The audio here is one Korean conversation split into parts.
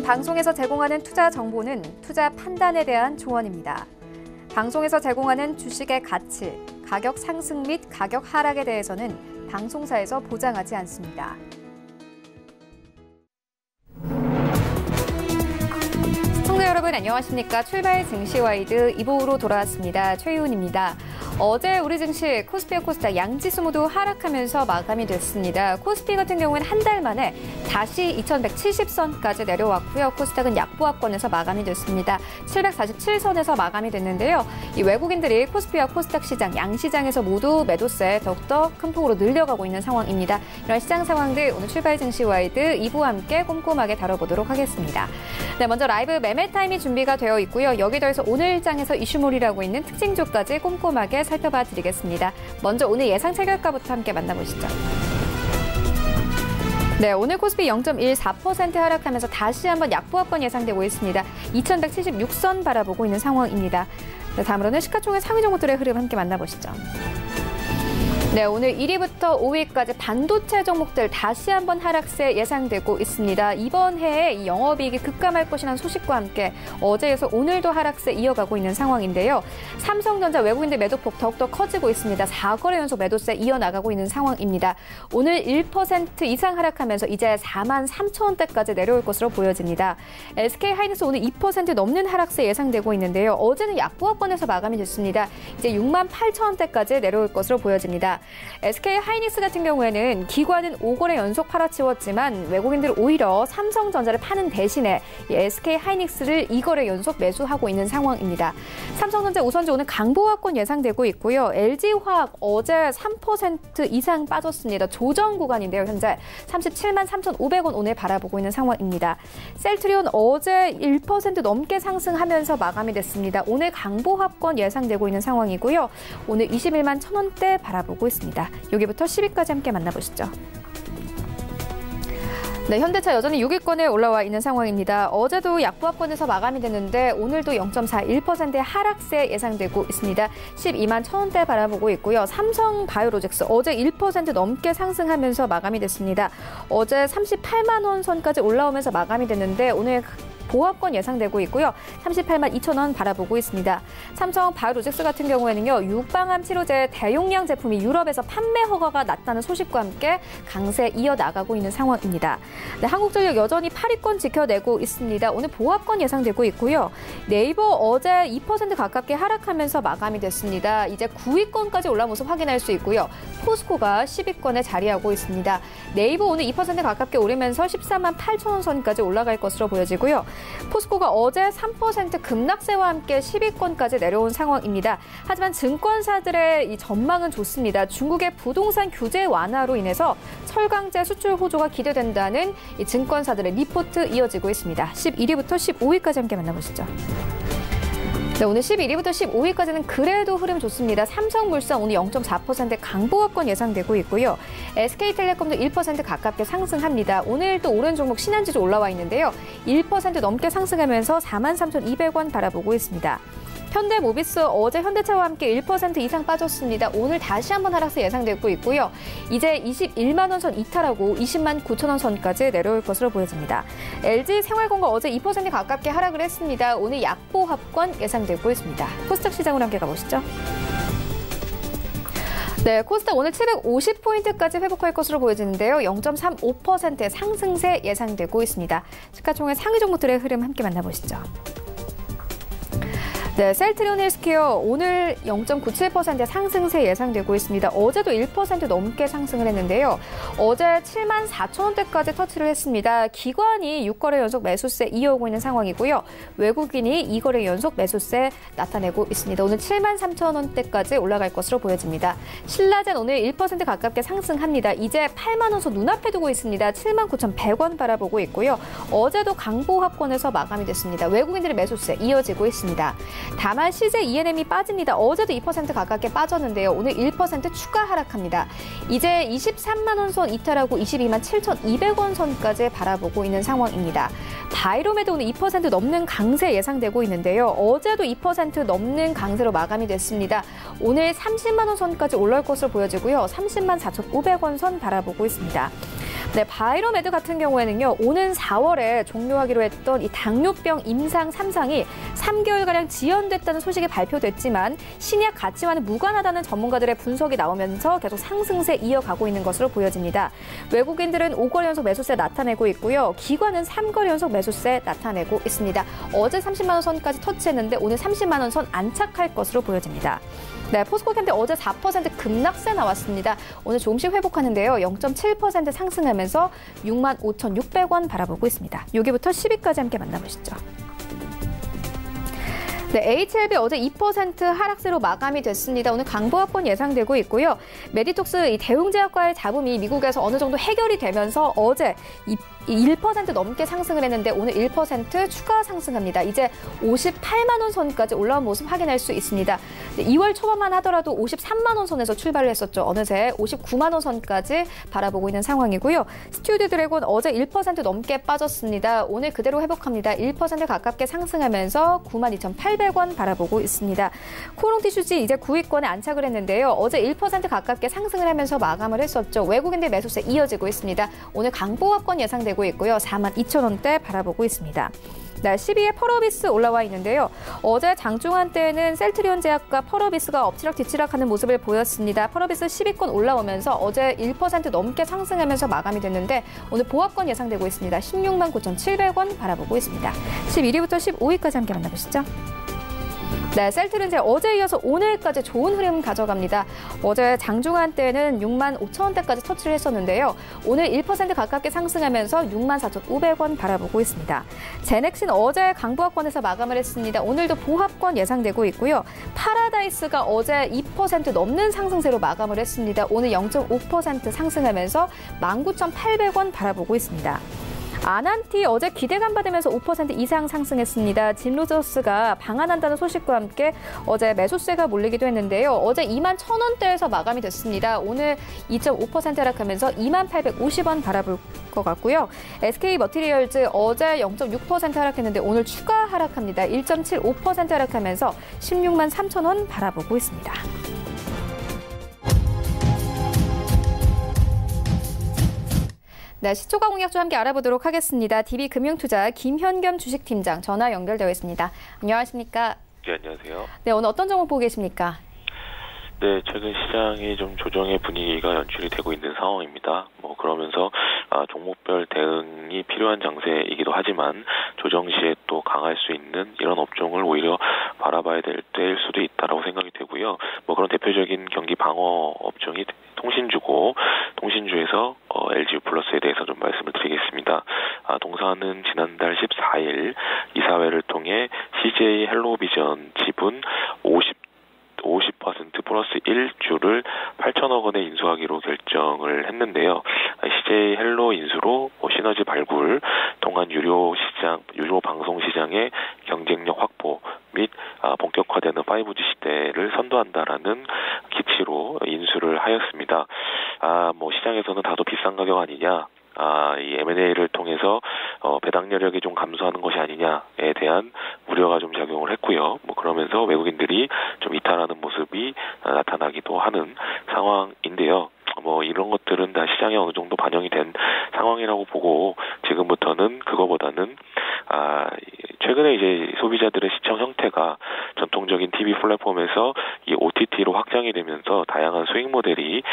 방송에서 제공하는 투자 정보는 투자 판단에 대한 조언입니다. 방송에서 제공하는 주식의 가치, 가격 상승 및 가격 하락에 대해서는 방송사에서 보장하지 않습니다. 시청자 여러분 안녕하십니까? 출발 증시와이드 2부로 돌아왔습니다. 최희훈입니다. 어제 우리 증시 코스피와 코스닥 양지수 모두 하락하면서 마감이 됐습니다. 코스피 같은 경우는 한 달 만에 다시 2170선까지 내려왔고요. 코스닥은 약보합권에서 마감이 됐습니다. 747선에서 마감이 됐는데요. 이 외국인들이 코스피와 코스닥 시장, 양시장에서 모두 매도세 더욱더 큰 폭으로 늘려가고 있는 상황입니다. 이런 시장 상황들 오늘 출발 증시와이드 2부와 함께 꼼꼼하게 다뤄보도록 하겠습니다. 네, 먼저 라이브 매매 타임이 준비가 되어 있고요. 여기 더해서 오늘 장에서 이슈몰이라고 있는 특징주까지 꼼꼼하게 살펴봐 드리겠습니다. 먼저 오늘 예상 체결가부터 함께 만나보시죠. 네, 오늘 코스피 0.14% 하락하면서 다시 한번 약보합권 예상되고 있습니다. 2176선 바라보고 있는 상황입니다. 네, 다음으로는 시가총액 상위 종목들의 흐름 함께 만나보시죠. 네, 오늘 1위부터 5위까지 반도체 종목들 다시 한번 하락세 예상되고 있습니다. 이번 해에 이 영업이익이 급감할 것이라는 소식과 함께 어제에서 오늘도 하락세 이어가고 있는 상황인데요. 삼성전자 외국인들 매도폭 더욱더 커지고 있습니다. 4거래 연속 매도세 이어나가고 있는 상황입니다. 오늘 1% 이상 하락하면서 이제 43,000원대까지 내려올 것으로 보여집니다. SK하이닉스 오늘 2% 넘는 하락세 예상되고 있는데요. 어제는 약보합권에서 마감이 됐습니다. 이제 68,000원대까지 내려올 것으로 보여집니다. SK하이닉스 같은 경우에는 기관은 5거래 연속 팔아치웠지만 외국인들은 오히려 삼성전자를 파는 대신에 SK하이닉스를 2거래 연속 매수하고 있는 상황입니다. 삼성전자 우선주 오늘 강보합권 예상되고 있고요. LG화학 어제 3% 이상 빠졌습니다. 조정 구간인데요. 현재 37만 3,500원 오늘 바라보고 있는 상황입니다. 셀트리온 어제 1% 넘게 상승하면서 마감이 됐습니다. 오늘 강보합권 예상되고 있는 상황이고요. 오늘 21만 1,000원대 바라보고 있습니다. 여기부터 10위까지 함께 만나보시죠. 네, 현대차 여전히 6위권에 올라와 있는 상황입니다. 어제도 약보합권에서 마감이 됐는데 오늘도 0.41%의 하락세 예상되고 있습니다. 12만 1,000원대 바라보고 있고요. 삼성바이오로직스 어제 1% 넘게 상승하면서 마감이 됐습니다. 어제 38만 원 선까지 올라오면서 마감이 됐는데 오늘 보합권 예상되고 있고요. 38만 2,000원 바라보고 있습니다. 삼성 바이오로직스 같은 경우에는요. 유방암 치료제 대용량 제품이 유럽에서 판매 허가가 났다는 소식과 함께 강세 이어나가고 있는 상황입니다. 네, 한국전력 여전히 8위권 지켜내고 있습니다. 오늘 보합권 예상되고 있고요. 네이버 어제 2% 가깝게 하락하면서 마감이 됐습니다. 이제 9위권까지 올라온 모습 확인할 수 있고요. 포스코가 10위권에 자리하고 있습니다. 네이버 오늘 2% 가깝게 오르면서 14만 8,000원 선까지 올라갈 것으로 보여지고요. 포스코가 어제 3% 급락세와 함께 10위권까지 내려온 상황입니다. 하지만 증권사들의 이 전망은 좋습니다. 중국의 부동산 규제 완화로 인해서 철강제 수출 호조가 기대된다는 이 증권사들의 리포트 이어지고 있습니다. 11위부터 15위까지 함께 만나보시죠. 네, 오늘 11위부터 15위까지는 그래도 흐름 좋습니다. 삼성물산 오늘 0.4% 강보합권 예상되고 있고요. SK텔레콤도 1% 가깝게 상승합니다. 오늘 또 오른 종목 신한지주 올라와 있는데요. 1% 넘게 상승하면서 43,200원 바라보고 있습니다. 현대모비스 어제 현대차와 함께 1% 이상 빠졌습니다. 오늘 다시 한번 하락세 예상되고 있고요. 이제 21만 원 선 이탈하고 20만 9천 원 선까지 내려올 것으로 보여집니다. LG생활건강 어제 2% 가깝게 하락을 했습니다. 오늘 약보합권 예상되고 있습니다. 코스닥 시장으로 함께 가보시죠. 네, 코스닥 오늘 750포인트까지 회복할 것으로 보여지는데요. 0.35%의 상승세 예상되고 있습니다. 시가총액 상위 종목들의 흐름 함께 만나보시죠. 네, 셀트리온 헬스케어 오늘 0.97%의 상승세 예상되고 있습니다. 어제도 1% 넘게 상승을 했는데요. 어제 7만 4,000원대까지 터치를 했습니다. 기관이 6거래 연속 매수세 이어오고 있는 상황이고요. 외국인이 2거래 연속 매수세 나타내고 있습니다. 오늘 7만 3,000원대까지 올라갈 것으로 보여집니다. 신라젠 오늘 1% 가깝게 상승합니다. 이제 8만 원 선 눈앞에 두고 있습니다. 7만 9,100원 바라보고 있고요. 어제도 강보합권에서 마감이 됐습니다. 외국인들의 매수세 이어지고 있습니다. 다만 CJ E&M이 빠집니다. 어제도 2% 가깝게 빠졌는데요. 오늘 1% 추가 하락합니다. 이제 23만 원 선 이탈하고 22만 7,200원 선까지 바라보고 있는 상황입니다. 바이로메드 오늘 2% 넘는 강세 예상되고 있는데요. 어제도 2% 넘는 강세로 마감이 됐습니다. 오늘 30만 원 선까지 올라올 것으로 보여지고요. 30만 4,500원 선 바라보고 있습니다. 네, 바이로메드 같은 경우에는요, 오는 4월에 종료하기로 했던 이 당뇨병 임상 3상이 3개월가량 지연됐다는 소식이 발표됐지만 신약 가치와는 무관하다는 전문가들의 분석이 나오면서 계속 상승세 이어가고 있는 것으로 보여집니다. 외국인들은 5거래 연속 매수세 나타내고 있고요. 기관은 3거래 연속 매수세 나타내고 있습니다. 어제 30만 원 선까지 터치했는데 오늘 30만 원 선 안착할 것으로 보여집니다. 네, 포스코캔디 어제 4% 급락세 나왔습니다. 오늘 조금씩 회복하는데요. 0.7% 상승하면서 65,600원 바라보고 있습니다. 여기부터 10위까지 함께 만나보시죠. 네, HLB 어제 2% 하락세로 마감이 됐습니다. 오늘 강보합권 예상되고 있고요. 메디톡스 이 대웅제약과의 잡음이 미국에서 어느 정도 해결이 되면서 어제 1% 넘게 상승을 했는데 오늘 1% 추가 상승합니다. 이제 58만 원 선까지 올라온 모습 확인할 수 있습니다. 2월 초반만 하더라도 53만 원 선에서 출발을 했었죠. 어느새 59만 원 선까지 바라보고 있는 상황이고요. 스튜디오 드래곤 어제 1% 넘게 빠졌습니다. 오늘 그대로 회복합니다. 1% 가깝게 상승하면서 92,800원 바라보고 있습니다. 코롱 티슈지 이제 9위권에 안착을 했는데요. 어제 1% 가깝게 상승을 하면서 마감을 했었죠. 외국인들 매수세 이어지고 있습니다. 오늘 강보합권 예상되고 있고요. 42,000원대 바라보고 있습니다. 네, 12위에 펄어비스 올라와 있는데요. 어제 장중한 때에는 셀트리온 제약과 펄어비스가 엎치락뒤치락하는 모습을 보였습니다. 펄어비스 10위권 올라오면서 어제 1% 넘게 상승하면서 마감이 됐는데 오늘 보합권 예상되고 있습니다. 169,700원 바라보고 있습니다. 11위부터 15위까지 함께 만나보시죠. 네, 셀트리온 제약 어제 이어서 오늘까지 좋은 흐름 가져갑니다. 어제 장중한 때는 65,000원대까지 터치를 했었는데요. 오늘 1% 가깝게 상승하면서 64,500원 바라보고 있습니다. 제넥신 어제 강보합권에서 마감을 했습니다. 오늘도 보합권 예상되고 있고요. 파라다이스가 어제 2% 넘는 상승세로 마감을 했습니다. 오늘 0.5% 상승하면서 19,800원 바라보고 있습니다. 아난티 어제 기대감 받으면서 5% 이상 상승했습니다. 진로저스가 방한한다는 소식과 함께 어제 매수세가 몰리기도 했는데요. 어제 21,000원대에서 마감이 됐습니다. 오늘 2.5% 하락하면서 2850원 바라볼 것 같고요. SK머티리얼즈 어제 0.6% 하락했는데 오늘 추가 하락합니다. 1.75% 하락하면서 163,000원 바라보고 있습니다. 네, 시초가 공약주 함께 알아보도록 하겠습니다. DB금융투자 김현겸 주식팀장 전화 연결되어 있습니다. 안녕하십니까? 네, 안녕하세요. 네, 오늘 어떤 종목 보고 계십니까? 네, 최근 시장이 좀 조정의 분위기가 연출이 되고 있는 상황입니다. 그러면서 종목별 대응이 필요한 장세이기도 하지만 조정 시에 또 강할 수 있는 이런 업종을 오히려 바라봐야 될 때일 수도 있다라고 생각이 되고요. 그런 대표적인 경기 방어 업종이 통신주고 통신주에서 LG 플러스에 대해서 좀 말씀을 드리겠습니다. 동사는 지난달 14일 이사회를 통해 CJ 헬로비전 지분 50% 플러스 1주를 8천억 원에 인수하기로 결정을 했는데요. CJ 헬로 인수로 시너지 발굴, 동안 유료 방송 시장의 경쟁력 확보 및 본격화되는 5G 시대를 선도한다라는 기치로 인수를 하였습니다. 시장에서는 다소 비싼 가격 아니냐, 이 M&A를 통해서 배당 여력이 좀 감소하는 것이 아니냐에 대한 우려가 좀 작용을 했고요. 그러면서 외국인들이 좀 이탈하는 모습이 나타나기도 하는 상황인데요. 이런 것들은 다 시장에 어느 정도 반영이 된 상황이라고 보고 지금부터는 그거보다는 최근에 이제 소비자들의 시청 형태가 전통적인 TV 플랫폼에서 이 OTT로 확장이 되면서 다양한 수익 모델이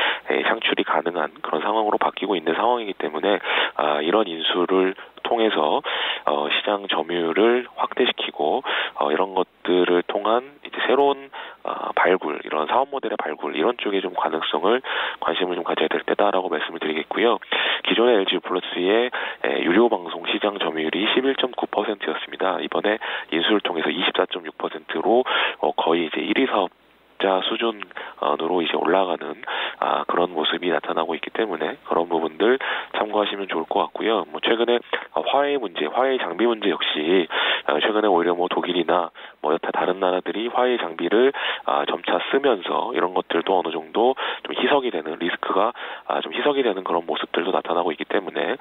창출이 가능한 그런 상황으로 바뀌고 있는 상황이기 때문에 이런 인수를 통해서 시장 점유율을 확대시키고 이런 것들을 통한 이제 새로운 발굴, 이런 사업 모델의 발굴 이런 쪽에 좀 가능성을 관심을 좀 가져야 될 때다라고 말씀을 드리겠고요. 기존의 LG 플러스의 유료 방송 시장 점유율이 11.9%였습니다. 이번에 인수를 통해서 24.6%로 거의 이제 1위 사업자 수준으로 이제 올라가는 그런 모습이 나타나고 있기 때문에 그런 부분들 참고하시면 좋을 것 같고요. 최근에 화웨이 장비 문제 역시 최근에 오히려 독일이나 여타 다른 나라들이 화웨이 장비를 점차 쓰면서 이런 것들도 어느 정도 좀 희석이 되는 리스크가 좀 희석이 되는 그런 모습들도 나타나고 있기 때문에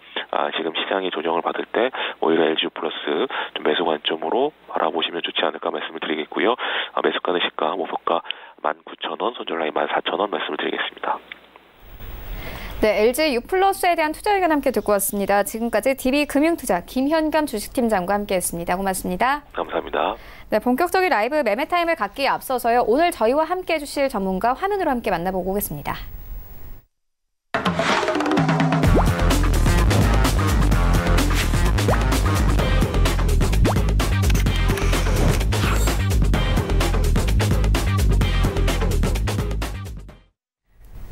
지금 시장이 조정을 받을 때 오히려 LG 플러스 좀 매수 관점으로 바라보시면 좋지 않을까 말씀을 드리겠고요. 매수가는 시가 목표가 19,000원, 손절라인 14,000원 말씀을 드리겠습니다. 네, LG U+에 대한 투자 의견 함께 듣고 왔습니다. 지금까지 DB금융투자 김현감 주식팀장과 함께했습니다. 고맙습니다. 감사합니다. 네, 본격적인 라이브 매매 타임을 갖기에 앞서서요. 오늘 저희와 함께해 주실 전문가 화면으로 함께 만나보고 오겠습니다.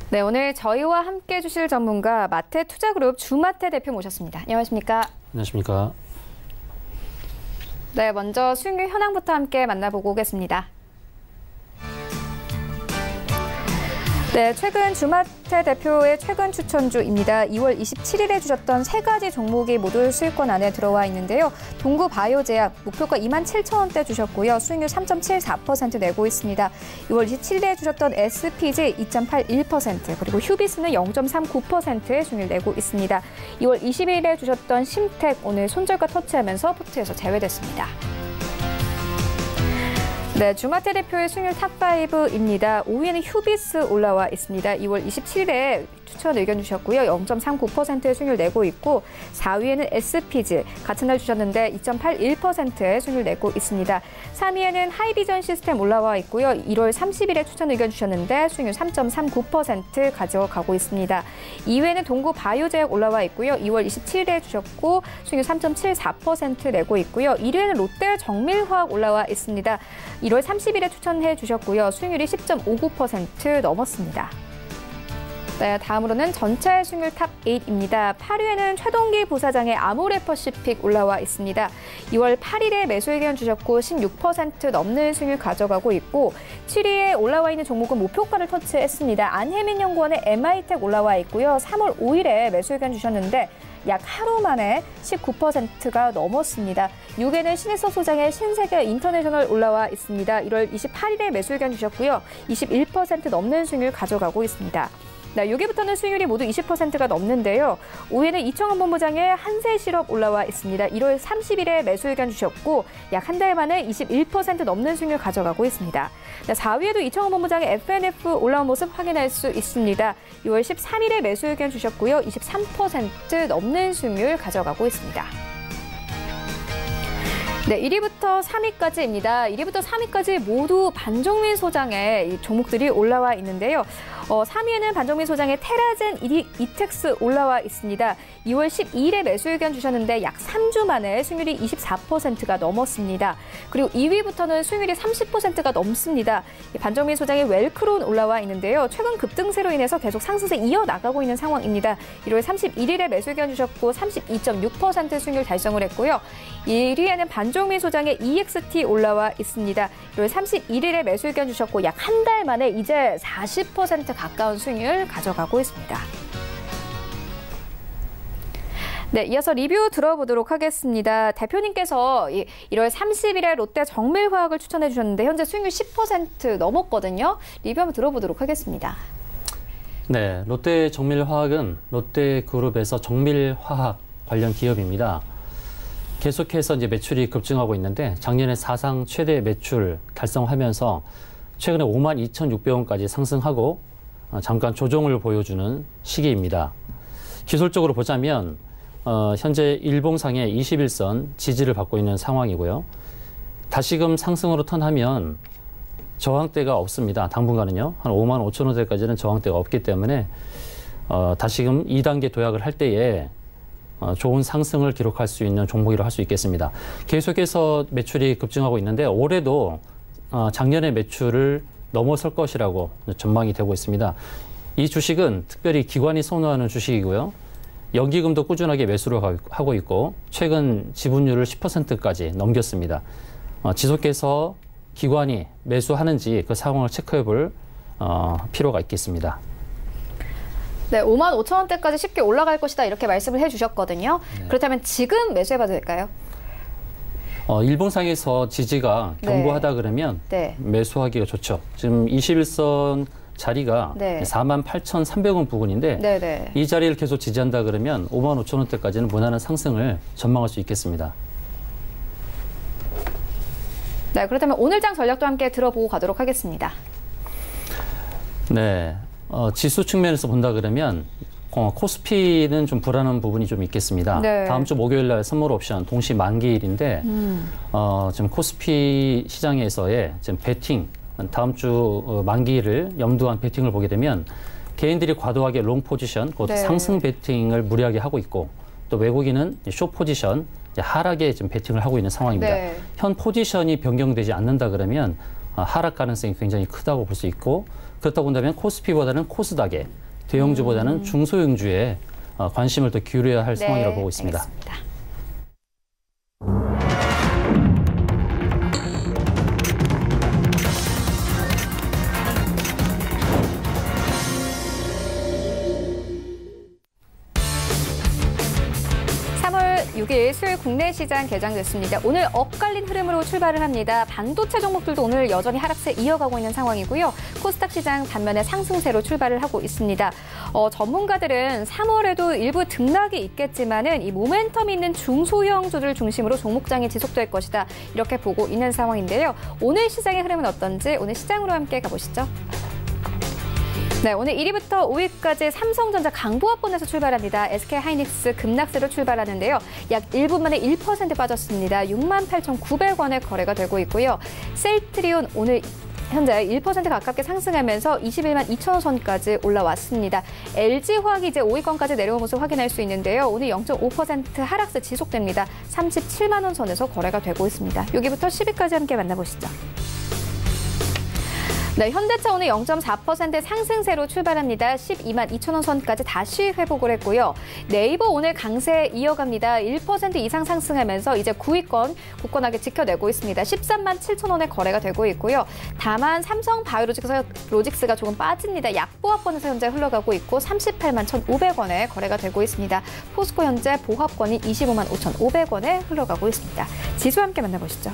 네, 오늘 저희와 함께해 주실 전문가 마태투자그룹 주마태 대표 모셨습니다. 안녕하십니까? 안녕하십니까? 네, 먼저 수익률 현황부터 함께 만나보고 오겠습니다. 네, 최근 주마태 대표의 최근 추천주입니다. 2월 27일에 주셨던 세 가지 종목이 모두 수익권 안에 들어와 있는데요. 동구바이오제약 목표가 27,000원대 주셨고요. 수익률 3.74% 내고 있습니다. 2월 27일에 주셨던 SPG 2.81%, 그리고 휴비스는 0.39%의 수익률 내고 있습니다. 2월 20일에 주셨던 심택 오늘 손절가 터치하면서 포트에서 제외됐습니다. 네, 주마태 대표의 수익률 탑5입니다. 5위에는 휴비스 올라와 있습니다. 2월 27일에 추천 의견 주셨고요. 0.39%의 수익률 내고 있고 4위에는 SPG 같은 날 주셨는데 2.81%의 수익률 내고 있습니다. 3위에는 하이비전 시스템 올라와 있고요. 1월 30일에 추천 의견 주셨는데 수익률 3.39% 가져가고 있습니다. 2위에는 동구바이오제약 올라와 있고요. 2월 27일에 주셨고 수익률 3.74% 내고 있고요. 1위에는 롯데정밀화학 올라와 있습니다. 1월 30일에 추천해 주셨고요. 수익률이 10.59% 넘었습니다. 네, 다음으로는 전체 수익률 탑8입니다. 8위에는 최동기 부사장의 아모레퍼시픽 올라와 있습니다. 2월 8일에 매수 의견 주셨고 16% 넘는 수익률 가져가고 있고 7위에 올라와 있는 종목은 목표가를 터치했습니다. 안혜민연구원의 MI텍 올라와 있고요. 3월 5일에 매수 의견 주셨는데 약 하루 만에 19%가 넘었습니다. 6위에는 신일서 소장의 신세계 인터내셔널 올라와 있습니다. 1월 28일에 매수 의견 주셨고요. 21% 넘는 수익률 가져가고 있습니다. 네, 6위부터는 수익률이 모두 20%가 넘는데요. 5위에는 이청원 본부장의 한세실업 올라와 있습니다. 1월 30일에 매수 의견 주셨고 약 한 달 만에 21% 넘는 수익률 가져가고 있습니다. 네, 4위에도 이청원 본부장의 FNF 올라온 모습 확인할 수 있습니다. 6월 13일에 매수 의견 주셨고요. 23% 넘는 수익률 가져가고 있습니다. 네, 1위부터 3위까지입니다. 1위부터 3위까지 모두 반정민 소장의 종목들이 올라와 있는데요. 3위에는 반정민 소장의 테라젠 이텍스 올라와 있습니다. 2월 12일에 매수 의견 주셨는데 약 3주 만에 수익률이 24%가 넘었습니다. 그리고 2위부터는 수익률이 30%가 넘습니다. 반정민 소장의 웰크론 올라와 있는데요. 최근 급등세로 인해서 계속 상승세 이어나가고 있는 상황입니다. 1월 31일에 매수 의견 주셨고 32.6% 수익률 달성을 했고요. 1위에는 반정민 소장의 EXT 올라와 있습니다. 1월 31일에 매수 의견 주셨고 약 한 달 만에 이제 40% 가까운 수익률 가져가고 있습니다. 네, 이어서 리뷰 들어보도록 하겠습니다. 대표님께서 1월 30일에 롯데 정밀화학을 추천해 주셨는데 현재 수익률 10% 넘었거든요. 리뷰 한번 들어보도록 하겠습니다. 네, 롯데 정밀화학은 롯데그룹에서 정밀화학 관련 기업입니다. 계속해서 이제 매출이 급증하고 있는데 작년에 사상 최대 매출 달성하면서 최근에 52,600원까지 상승하고 잠깐 조정을 보여주는 시기입니다. 기술적으로 보자면 현재 일봉상의 21선 지지를 받고 있는 상황이고요. 다시금 상승으로 턴하면 저항대가 없습니다. 당분간은요. 한 55,000원대까지는 저항대가 없기 때문에 다시금 2단계 도약을 할 때에 좋은 상승을 기록할 수 있는 종목이라고 할 수 있겠습니다. 계속해서 매출이 급증하고 있는데 올해도 작년의 매출을 넘어설 것이라고 전망이 되고 있습니다. 이 주식은 특별히 기관이 선호하는 주식이고요. 연기금도 꾸준하게 매수를 하고 있고 최근 지분율을 10%까지 넘겼습니다. 지속해서 기관이 매수하는지 그 상황을 체크해 볼 필요가 있겠습니다. 네, 55,000원대까지 쉽게 올라갈 것이다 이렇게 말씀을 해주셨거든요. 네. 그렇다면 지금 매수해봐도 될까요? 일봉상에서 지지가 견고하다 그러면 네. 매수하기가 좋죠. 지금 21선 자리가 네. 48,300원 부근인데 네네. 이 자리를 계속 지지한다 그러면 55,000원대까지는 무난한 상승을 전망할 수 있겠습니다. 네, 그렇다면 오늘장 전략도 함께 들어보고 가도록 하겠습니다. 네, 지수 측면에서 본다 그러면 코스피는 좀 불안한 부분이 좀 있겠습니다. 네. 다음 주 목요일 날 선물 옵션 동시 만기일인데 지금 코스피 시장에서의 지금 베팅 다음 주 만기일을 염두한 베팅을 보게 되면 개인들이 과도하게 롱 포지션, 곧 네. 상승 베팅을 무리하게 하고 있고 또 외국인은 숏 포지션, 하락에 지금 베팅을 하고 있는 상황입니다. 네. 현 포지션이 변경되지 않는다 그러면 하락 가능성이 굉장히 크다고 볼 수 있고 그렇다고 본다면 코스피보다는 코스닥에 대형주보다는 중소형주에 관심을 더 기울여야 할 상황이라고 보고 있습니다. 알겠습니다. (3월 6일) 수요일 국내 시장 개장됐습니다. 오늘 엇갈린 흐름으로 출발을 합니다. 반도체 종목들도 오늘 여전히 하락세 이어가고 있는 상황이고요. 코스닥 시장 반면에 상승세로 출발을 하고 있습니다. 전문가들은 3월에도 일부 등락이 있겠지만은 이 모멘텀 있는 중소형주들 중심으로 종목장이 지속될 것이다. 이렇게 보고 있는 상황인데요. 오늘 시장의 흐름은 어떤지 오늘 시장으로 함께 가보시죠. 네, 오늘 1위부터 5위까지 삼성전자 강보합권에서 출발합니다. SK하이닉스 급락세로 출발하는데요. 약 1분 만에 1% 빠졌습니다. 68,900원에 거래가 되고 있고요. 셀트리온 오늘 현재 1% 가깝게 상승하면서 21만 2천 원 선까지 올라왔습니다. LG화학이 이제 5위권까지 내려온 모습 확인할 수 있는데요. 오늘 0.5% 하락세 지속됩니다. 37만 원 선에서 거래가 되고 있습니다. 여기부터 10위까지 함께 만나보시죠. 네, 현대차 오늘 0.4% 상승세로 출발합니다. 12만 2천 원 선까지 다시 회복을 했고요. 네이버 오늘 강세 이어갑니다. 1% 이상 상승하면서 이제 9위권 굳건하게 지켜내고 있습니다. 13만 7천 원에 거래가 되고 있고요. 다만 삼성 바이오로직스가 조금 빠집니다. 약보합권에서 현재 흘러가고 있고 38만 1,500원에 거래가 되고 있습니다. 포스코 현재 보합권이 25만 5,500원에 흘러가고 있습니다. 지수 함께 만나보시죠.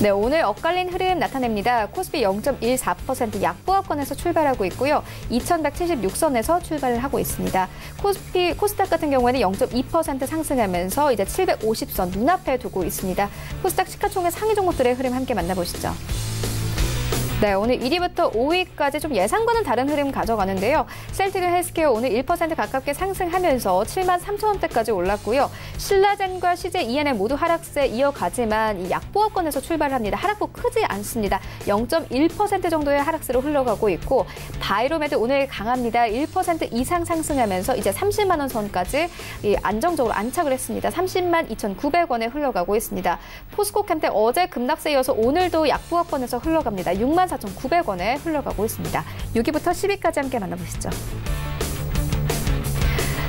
네, 오늘 엇갈린 흐름 나타냅니다. 코스피 0.14% 약보합권에서 출발하고 있고요. 2176선에서 출발을 하고 있습니다. 코스닥 같은 경우에는 0.2% 상승하면서 이제 750선 눈앞에 두고 있습니다. 코스닥 시가총액 상위 종목들의 흐름 함께 만나보시죠. 네, 오늘 1위부터 5위까지 좀 예상과는 다른 흐름 가져가는데요. 셀트리온 헬스케어 오늘 1% 가깝게 상승하면서 7만 3천 원대까지 올랐고요. 신라젠과 CJ ENM 모두 하락세 이어가지만 이 약보합권에서 출발합니다. 하락폭 크지 않습니다. 0.1% 정도의 하락세로 흘러가고 있고 바이로메드 오늘 강합니다. 1% 이상 상승하면서 이제 30만 원 선까지 안정적으로 안착을 했습니다. 30만 2,900원에 흘러가고 있습니다. 포스코캠텍 어제 급락세 이어서 오늘도 약보합권에서 흘러갑니다. 6만 4,900원에 흘러가고 있습니다. 6위부터 10위까지 함께 만나보시죠.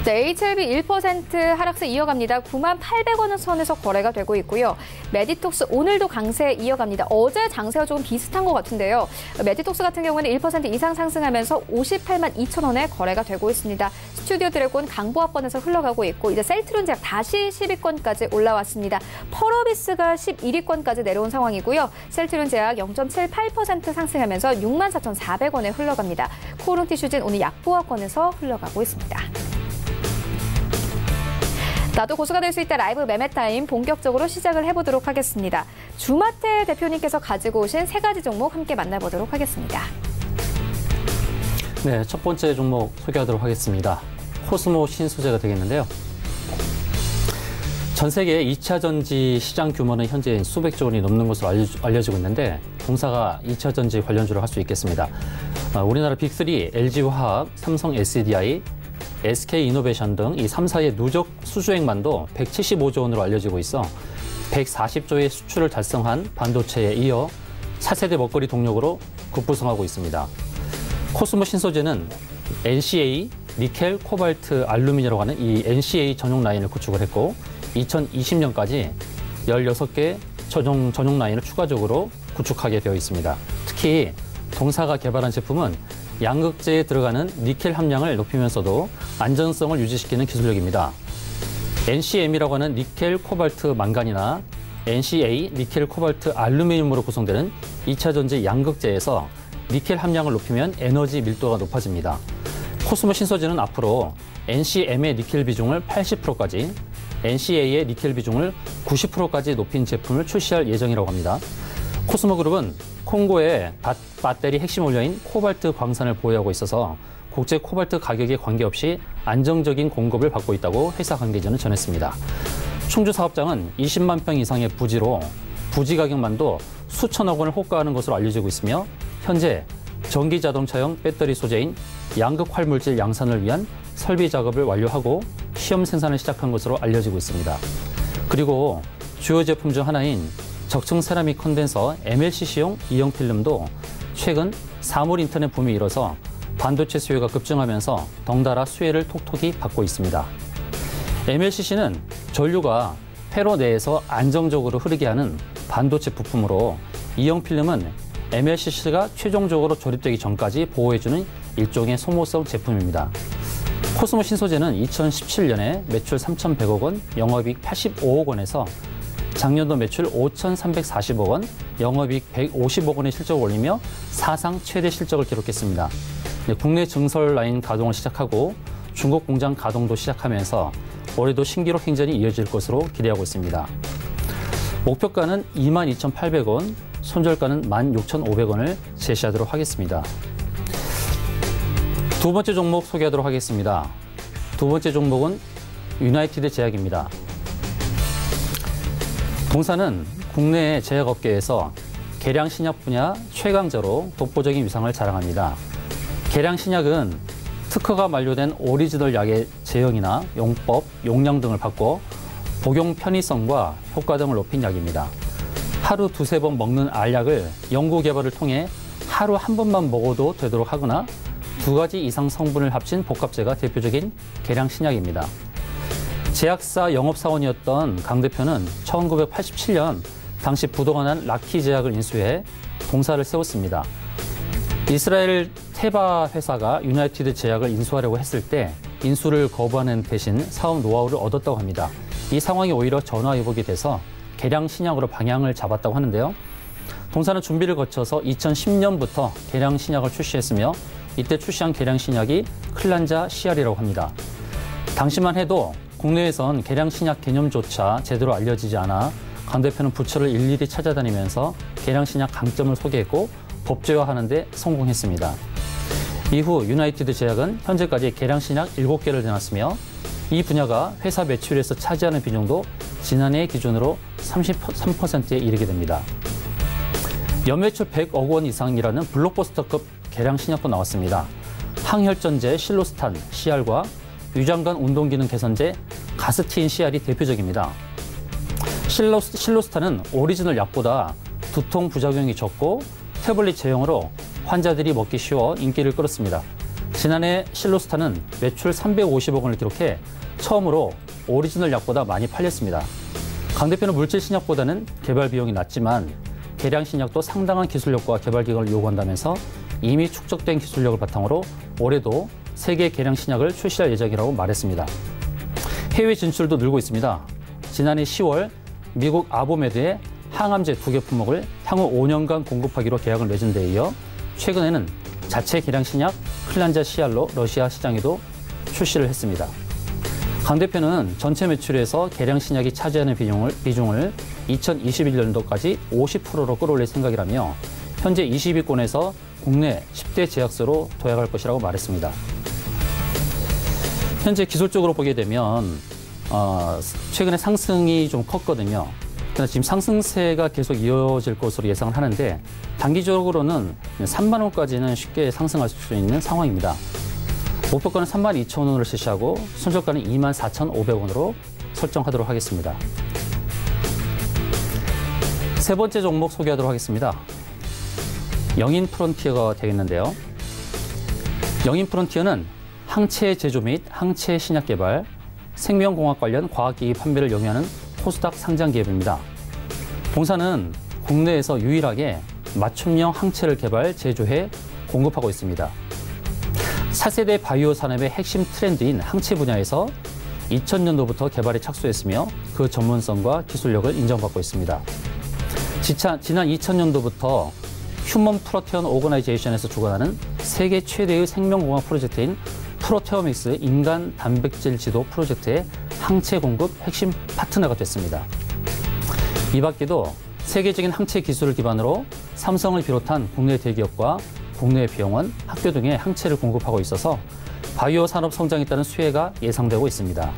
네, HLB 1% 하락세 이어갑니다. 9만 800원 선에서 거래가 되고 있고요. 메디톡스 오늘도 강세 이어갑니다. 어제 장세와 조금 비슷한 것 같은데요. 메디톡스 같은 경우는 1% 이상 상승하면서 58만 2천 원에 거래가 되고 있습니다. 스튜디오 드래곤 강보합권에서 흘러가고 있고 이제 셀트리온 제약 다시 10위권까지 올라왔습니다. 펄어비스가 11위권까지 내려온 상황이고요. 셀트리온 제약 0.78% 상승하면서 6만 4,400원에 흘러갑니다. 코오롱 티슈진 오늘 약보합권에서 흘러가고 있습니다. 나도 고수가 될 수 있다 라이브 매매타임 본격적으로 시작을 해보도록 하겠습니다. 주마태 대표님께서 가지고 오신 세 가지 종목 함께 만나보도록 하겠습니다. 네, 첫 번째 종목 소개하도록 하겠습니다. 코스모 신소재가 되겠는데요. 전 세계 2차 전지 시장 규모는 현재 수백조 원이 넘는 것으로 알려지고 있는데 동사가 2차 전지 관련주를 할 수 있겠습니다. 우리나라 빅3, LG화학, 삼성 SDI, SK이노베이션 등 이 3사의 누적 수주액만도 175조 원으로 알려지고 있어 140조의 수출을 달성한 반도체에 이어 차세대 먹거리 동력으로 급부상하고 있습니다. 코스모 신소재는 NCA, 니켈, 코발트, 알루미늄이라고 하는 이 NCA 전용 라인을 구축을 했고 2020년까지 16개 전용 라인을 추가적으로 구축하게 되어 있습니다. 특히 동사가 개발한 제품은 양극재에 들어가는 니켈 함량을 높이면서도 안전성을 유지시키는 기술력입니다. NCM이라고 하는 니켈, 코발트, 망간이나 NCA, 니켈, 코발트, 알루미늄으로 구성되는 2차 전지 양극재에서 니켈 함량을 높이면 에너지 밀도가 높아집니다. 코스모 신소재는 앞으로 NCM의 니켈 비중을 80%까지, NCA의 니켈 비중을 90%까지 높인 제품을 출시할 예정이라고 합니다. 코스모 그룹은 콩고에 배터리 핵심 원료인 코발트 광산을 보유하고 있어서 국제 코발트 가격에 관계없이 안정적인 공급을 받고 있다고 회사 관계자는 전했습니다. 충주 사업장은 20만 평 이상의 부지로 부지 가격만도 수천억 원을 호가하는 것으로 알려지고 있으며 현재 전기 자동차용 배터리 소재인 양극 활물질 양산을 위한 설비 작업을 완료하고 시험 생산을 시작한 것으로 알려지고 있습니다. 그리고 주요 제품 중 하나인 적층 세라믹 컨덴서 MLCC용 이형 필름도 최근 사물 인터넷 붐이 일어서 반도체 수요가 급증하면서 덩달아 수혜를 톡톡히 받고 있습니다. MLCC는 전류가 회로 내에서 안정적으로 흐르게 하는 반도체 부품으로 이형 필름은 MLCC가 최종적으로 조립되기 전까지 보호해주는 일종의 소모성 제품입니다. 코스모 신소재는 2017년에 매출 3,100억 원, 영업이익 85억 원에서 작년도 매출 5,340억 원, 영업이익 150억 원의 실적을 올리며 사상 최대 실적을 기록했습니다. 국내 증설 라인 가동을 시작하고 중국 공장 가동도 시작하면서 올해도 신기록 행진이 이어질 것으로 기대하고 있습니다. 목표가는 22,800원, 손절가는 16,500원을 제시하도록 하겠습니다. 두 번째 종목 소개하도록 하겠습니다. 두 번째 종목은 유나이티드 제약입니다. 동사는 국내 제약업계에서 계량 신약 분야 최강자로 독보적인 위상을 자랑합니다. 계량 신약은 특허가 만료된 오리지널 약의 제형이나 용법, 용량 등을 바꿔 복용 편의성과 효과 등을 높인 약입니다. 하루 두세 번 먹는 알약을 연구 개발을 통해 하루 한 번만 먹어도 되도록 하거나 2가지 이상 성분을 합친 복합제가 대표적인 계량 신약입니다. 제약사 영업사원이었던 강 대표는 1987년 당시 부도가 라키 제약을 인수해 동사를 세웠습니다. 이스라엘 테바 회사가 유나이티드 제약을 인수하려고 했을 때 인수를 거부하는 대신 사업 노하우를 얻었다고 합니다. 이 상황이 오히려 전화위복이 돼서 계량 신약으로 방향을 잡았다고 하는데요. 동사는 준비를 거쳐서 2010년부터 계량 신약을 출시했으며 이때 출시한 계량 신약이 클란자 CR이라고 합니다. 당시만 해도 국내에선 계량 신약 개념조차 제대로 알려지지 않아 강 대표는 부처를 일일이 찾아다니면서 계량 신약 강점을 소개했고 법제화하는 데 성공했습니다. 이후 유나이티드 제약은 현재까지 계량 신약 7개를 내놨으며 이 분야가 회사 매출에서 차지하는 비중도 지난해 기준으로 33%에 이르게 됩니다. 연매출 100억 원 이상이라는 블록버스터급 계량 신약도 나왔습니다. 항혈전제 실로스탄 CR과 유장관 운동기능 개선제 가스티인 CR이 대표적입니다. 실로스탄은 오리지널 약보다 두통 부작용이 적고 태블릿 제형으로 환자들이 먹기 쉬워 인기를 끌었습니다. 지난해 실로스탄은 매출 350억 원을 기록해 처음으로 오리지널 약보다 많이 팔렸습니다. 강 대표는 물질 신약보다는 개발 비용이 낮지만 계량 신약도 상당한 기술력과 개발 기간을 요구한다면서 이미 축적된 기술력을 바탕으로 올해도 세계 계량 신약을 출시할 예정이라고 말했습니다. 해외 진출도 늘고 있습니다. 지난해 10월 미국 아보메드에 항암제 2개 품목을 향후 5년간 공급하기로 계약을 맺은 데 이어 최근에는 자체 계량 신약 클란자 CR로 러시아 시장에도 출시를 했습니다. 강 대표는 전체 매출에서 계량 신약이 차지하는 비중을 2021년도까지 50%로 끌어올릴 생각이라며 현재 20위권에서 국내 10대 제약사로 도약할 것이라고 말했습니다. 현재 기술적으로 보게 되면 최근에 상승이 좀 컸거든요. 그래서 지금 상승세가 계속 이어질 것으로 예상을 하는데 단기적으로는 3만 원까지는 쉽게 상승할 수 있는 상황입니다. 목표가는 32,000원으로 실시하고 손절가는 24,500원으로 설정하도록 하겠습니다. 세 번째 종목 소개하도록 하겠습니다. 영인 프론티어가 되겠는데요. 영인 프론티어는 항체 제조 및 항체 신약 개발, 생명공학 관련 과학기기 판매를 영위하는 코스닥 상장 기업입니다. 본사는 국내에서 유일하게 맞춤형 항체를 개발, 제조해 공급하고 있습니다. 4세대 바이오 산업의 핵심 트렌드인 항체 분야에서 2000년도부터 개발에 착수했으며 그 전문성과 기술력을 인정받고 있습니다. 지난 2000년도부터 휴먼 프로테온 오거나이제이션에서 주관하는 세계 최대의 생명공학 프로젝트인 프로테오믹스 인간 단백질 지도 프로젝트의 항체 공급 핵심 파트너가 됐습니다. 이 밖에도 세계적인 항체 기술을 기반으로 삼성을 비롯한 국내 대기업과 국내 병원, 학교 등에 항체를 공급하고 있어서 바이오 산업 성장에 따른 수혜가 예상되고 있습니다.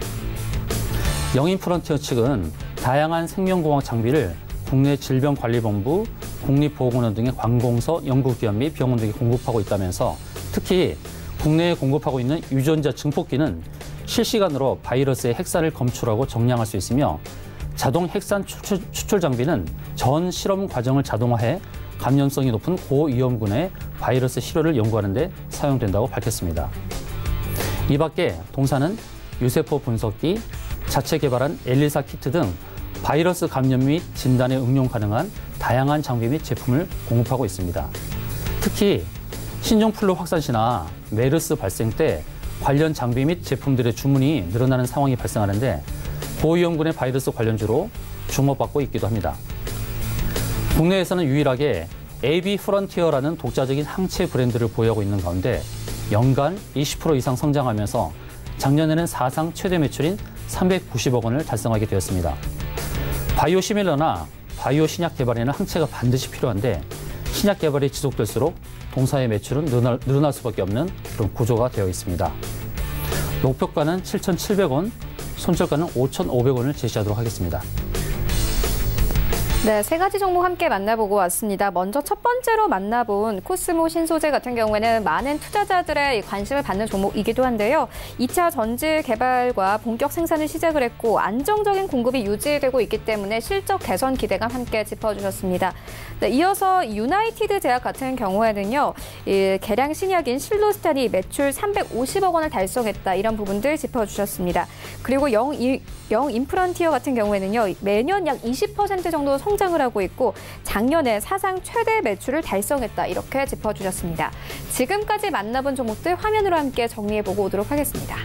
영인프론티어 측은 다양한 생명공학 장비를 국내 질병관리본부, 국립보건원 등의 관공서, 연구기관 및 병원 등에 공급하고 있다면서 특히 국내에 공급하고 있는 유전자 증폭기는 실시간으로 바이러스의 핵산을 검출하고 정량할 수 있으며 자동 핵산 추출 장비는 전 실험 과정을 자동화해 감염성이 높은 고위험군의 바이러스 치료를 연구하는 데 사용된다고 밝혔습니다. 이 밖에 동사는 유세포 분석기, 자체 개발한 엘리사 키트 등 바이러스 감염 및 진단에 응용 가능한 다양한 장비 및 제품을 공급하고 있습니다. 특히 신종플루 확산 시나 메르스 발생 때 관련 장비 및 제품들의 주문이 늘어나는 상황이 발생하는데 고위험군의 바이러스 관련주로 주목받고 있기도 합니다. 국내에서는 유일하게 AB 프론티어라는 독자적인 항체 브랜드를 보유하고 있는 가운데 연간 20% 이상 성장하면서 작년에는 사상 최대 매출인 390억 원을 달성하게 되었습니다. 바이오 시밀러나 바이오 신약 개발에는 항체가 반드시 필요한데 신약 개발이 지속될수록 동사의 매출은 늘어날 수밖에 없는 그런 구조가 되어 있습니다. 목표가는 7,700원, 손절가는 5,500원을 제시하도록 하겠습니다. 네, 세 가지 종목 함께 만나보고 왔습니다. 먼저 첫 번째로 만나본 코스모 신소재 같은 경우에는 많은 투자자들의 관심을 받는 종목이기도 한데요. 2차 전지 개발과 본격 생산을 시작을 했고 안정적인 공급이 유지되고 있기 때문에 실적 개선 기대감 함께 짚어주셨습니다. 네, 이어서 유나이티드 제약 같은 경우에는요. 개량 신약인 실로스탄이 매출 350억 원을 달성했다. 이런 부분들 짚어주셨습니다. 그리고 영인프런티어 같은 경우에는요. 매년 약 20% 정도 성장을 하고 있고 작년에 사상 최대 매출을 달성했다. 이렇게 짚어주셨습니다. 지금까지 만나본 종목들 화면으로 함께 정리해보고 오도록 하겠습니다.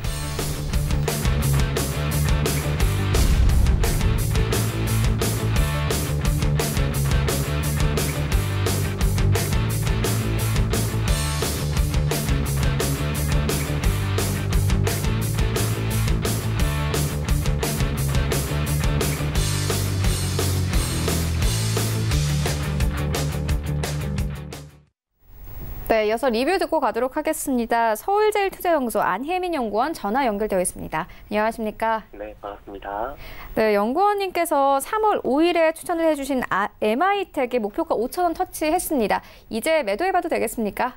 네, 이어서 리뷰 듣고 가도록 하겠습니다. 서울제일투자연구소 안혜민 연구원 전화 연결되어 있습니다. 안녕하십니까? 네, 반갑습니다. 네, 연구원님께서 3월 5일에 추천을 해주신 MI텍이 목표가 5,000원 터치했습니다. 이제 매도해봐도 되겠습니까?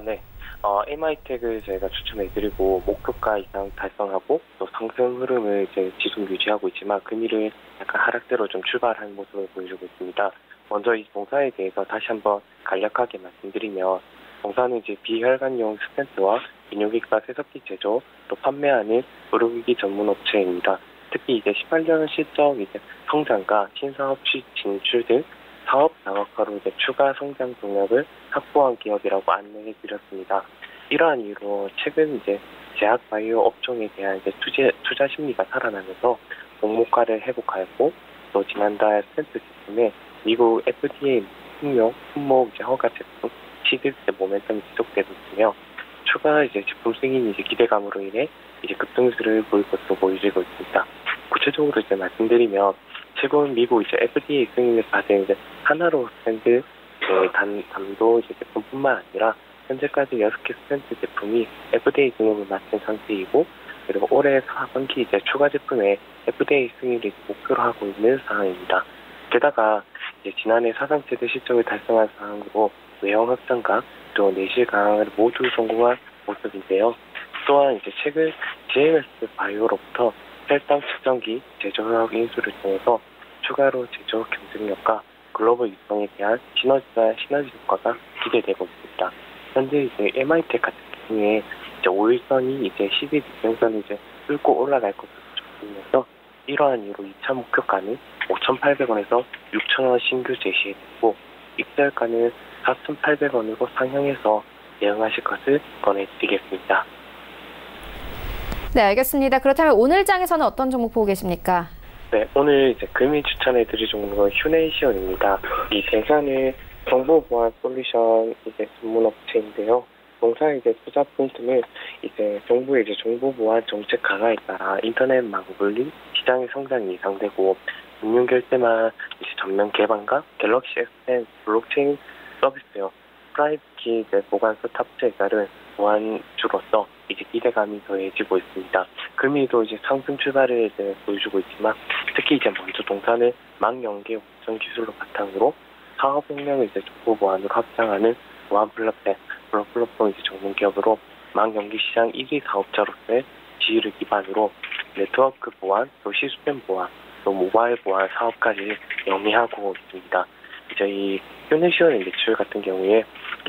네. MI텍을 저희가 추천해드리고 목표가 이상 달성하고 또 상승 흐름을 이제 지속 유지하고 있지만 금일은 약간 하락세로 좀 출발한 모습을 보여주고 있습니다. 먼저 이 동사에 대해서 다시 한번 간략하게 말씀드리면 동사는 이제 비혈관용 스텐트와 비뇨기과 세석기 제조 또 판매하는 의료기기 전문 업체입니다. 특히 이제 18년 실적 이제 성장과 신사업 진출 등 사업 다각화로 이제 추가 성장 동력을 확보한 기업이라고 안내해 드렸습니다. 이러한 이유로 최근 이제 제약 바이오 업종에 대한 이제 투자 심리가 살아나면서 목목가를 회복하였고 또 지난달 스텐트 제품에 미국 FDA 승용 품목 이제 허가 제품 시드 모멘텀이 지속되고 있으며 추가 이제 제품 승인 이제 기대감으로 인해 이제 급등세를 보일 것으로 보여지고 있습니다. 구체적으로 이제 말씀드리면 최근 미국 이제 FDA 승인을 받은 이제 하나로 스탠드 담도 이제 제품뿐만 아니라 현재까지 6개 스탠드 제품이 FDA 등록을 마친 상태이고 그리고 올해 하반기 이제 추가 제품에 FDA 승인을 목표로 하고 있는 상황입니다. 게다가 이제 지난해 사상 최대 실적을 달성한 상황으로 외형 확장과 또 내실 강화를 모두 성공한 모습인데요. 또한 이제 최근 GMS 바이오로부터 혈당 측정기 제조 협약 인수를 통해서 추가로 제조 경쟁력과 글로벌 유통에 대한 시너지 효과가 기대되고 있습니다. 현재 이제 MI텍 같은 경우에 이제 5일선이 이제 10일 이평선을 이제 뚫고 올라갈 것으로 보이면서 이러한 이유로 2차 목표가는 5,800원에서 6,000원 신규 제시했고 익절가는 4,800원으로 상향해서 대응하실 것을 권해드리겠습니다. 네, 알겠습니다. 그렇다면 오늘 장에서는 어떤 종목 보고 계십니까? 네, 오늘 이제 금일 추천해드릴 종목은 휴네이션입니다. 이 대사는 정보보안 솔루션 이제 전문 업체인데요. 동사 이제 투자 포인트는 이제 정부의 이제 정보보안 정책 강화에 따라 인터넷망 물리 시장의 성장이 예상되고 금융 결제만 이제 전면 개방과 갤럭시 S10 블록체인 서비스요. 프라이빗키 이제 보관소 탑재 회사를 보완주로서 이제 기대감이 더해지고 있습니다. 금리도 이제 상승 출발을 이제 보여주고 있지만 특히 이제 먼저 동산을 망연계 우선 기술로 바탕으로 사업 역량을 이제 정보 보안으로 확장하는 보안 플랫폼 이제 전문 기업으로 망연계 시장 1위 사업자로서의 지위를 기반으로 네트워크 보안, 또 시스템 보안, 또 모바일 보안 사업까지 영위하고 있습니다. 이제 이 휴네시온의 매출 같은 경우에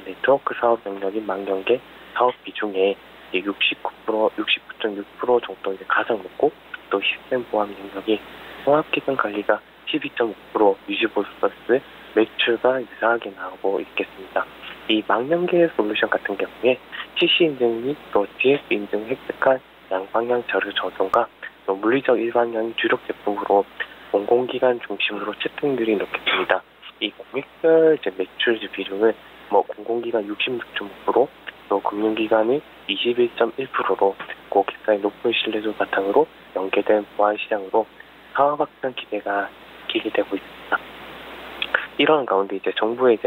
네트워크 사업 영역인 망연계 사업 비중에 69.6% 정도 이제 가장 높고, 또 시스템 보안 영역이 통합기반 관리가 12.5% 유지보수 서비스 매출가 유사하게 나오고 있겠습니다. 이 망연계 솔루션 같은 경우에 CC 인증 및 또 DF 인증 획득한 양방향 자료 저장과 또 물리적 일반형 주력 제품으로 공공기관 중심으로 채팅들이 높겠습니다. 이 공익별 매출 비중은 공공기관 66.5%, 또 금융기관이 21.1%로 고객사의 높은 신뢰도 바탕으로 연계된 보안 시장으로 사업 확장 기대가 기대되고 있습니다. 이러한 가운데 이제 정부의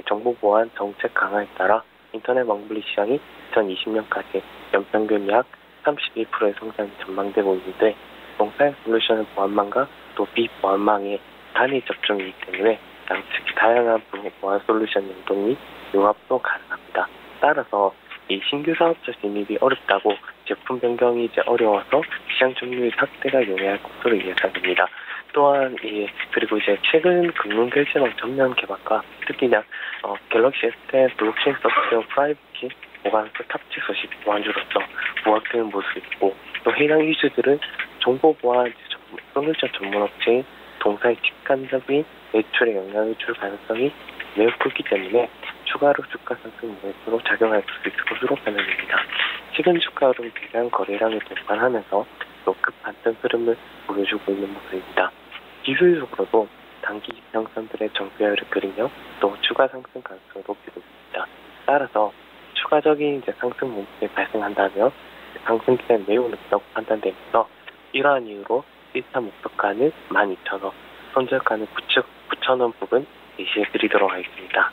정보 보안 정책 강화에 따라 인터넷 왕블리 시장이 2020년까지 연평균 약 31%의 성장이 전망되고 있는데, 동사의 솔루션은 보안망과 또 비보안망의 단일 접종이기 때문에 양측 다양한 보안 솔루션 연동 및 융합도 가능합니다. 따라서 이 신규 사업자 진입이 어렵다고 제품 변경이 이제 어려워서 시장 점유율 확대가 용이할 것으로 예상됩니다. 또한 그리고 이제 최근 금융 결제망 전면 개발과 특히나 갤럭시 S10 블록체인 서비스용 프라이빗키 보관소 탑재 소식 보안주로서 부각되는 모습이 있고, 또 해당 이슈들은 정보 보안 솔루션 전문 업체인 동사의 직간접인 매출에 영향을 줄 가능성이 매우 크기 때문에 추가로 주가 상승 모멘트로 작용할 수 있을 것으로 판단됩니다. 최근 주가로 대량 거래량을 동반하면서 또 급반등 흐름을 보여주고 있는 모습입니다. 기술적으로도 단기 지평선들의 정배열을 그리며 또 추가 상승 가능성을 높이고 있습니다. 따라서 추가적인 상승 모멘트가 발생한다면 상승 기대는 매우 높다고 판단되면서 이러한 이유로 1차 목표가는 12,000원, 손절가는 9,000원 부분 제시해드리도록 하겠습니다.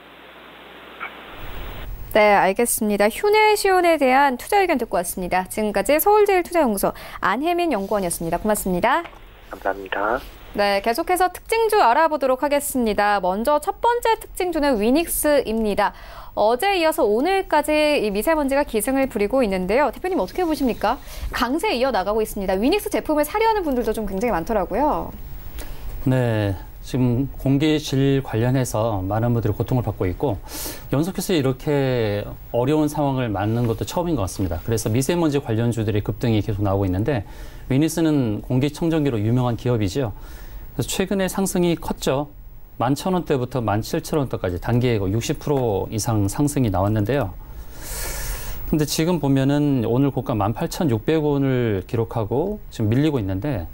네, 알겠습니다. 휴네시온에 대한 투자 의견 듣고 왔습니다. 지금까지 서울제일투자연구소 안혜민 연구원이었습니다. 고맙습니다. 감사합니다. 네, 계속해서 특징주 알아보도록 하겠습니다. 먼저 첫 번째 특징주는 위닉스입니다. 어제 이어서 오늘까지 이 미세먼지가 기승을 부리고 있는데요. 대표님 어떻게 보십니까? 강세 이어나가고 있습니다. 위닉스 제품을 사려는 분들도 좀 굉장히 많더라고요. 네, 지금 공기질 관련해서 많은 분들이 고통을 받고 있고, 연속해서 이렇게 어려운 상황을 맞는 것도 처음인 것 같습니다. 그래서 미세먼지 관련주들의 급등이 계속 나오고 있는데, 위닉스는 공기청정기로 유명한 기업이죠. 그래서 최근에 상승이 컸죠. 11,000원대부터 17,000원대까지 단기에 60% 이상 상승이 나왔는데요. 근데 지금 보면은 오늘 고가 18,600원을 기록하고 지금 밀리고 있는데,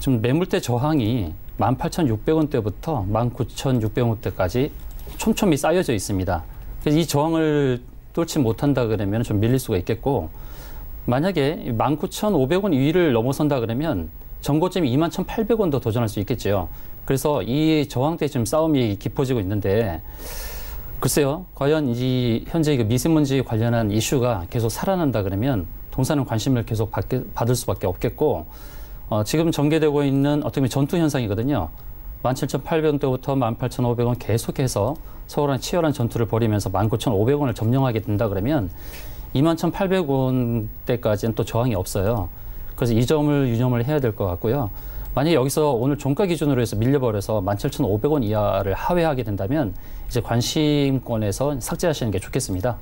지금 매물대 저항이 18,600원대부터 19,600원대까지 촘촘히 쌓여져 있습니다. 그래서 이 저항을 뚫지 못한다 그러면 좀 밀릴 수가 있겠고, 만약에 19,500원 위를 넘어선다 그러면 전고점이 21,800원도 도전할 수 있겠죠. 그래서 이 저항대 지금 싸움이 깊어지고 있는데, 글쎄요, 과연 이 현재 미세먼지 관련한 이슈가 계속 살아난다 그러면 동사는 관심을 계속 받을 수밖에 없겠고, 지금 전개되고 있는 어떻게 보면 전투 현상이거든요. 17,800원대부터 18,500원 계속해서 서울한 치열한 전투를 벌이면서 19,500원을 점령하게 된다 그러면 21,800원대까지는 또 저항이 없어요. 그래서 이 점을 유념을 해야 될 것 같고요. 만약에 여기서 오늘 종가 기준으로 해서 밀려버려서 17,500원 이하를 하회하게 된다면 이제 관심권에서 삭제하시는 게 좋겠습니다.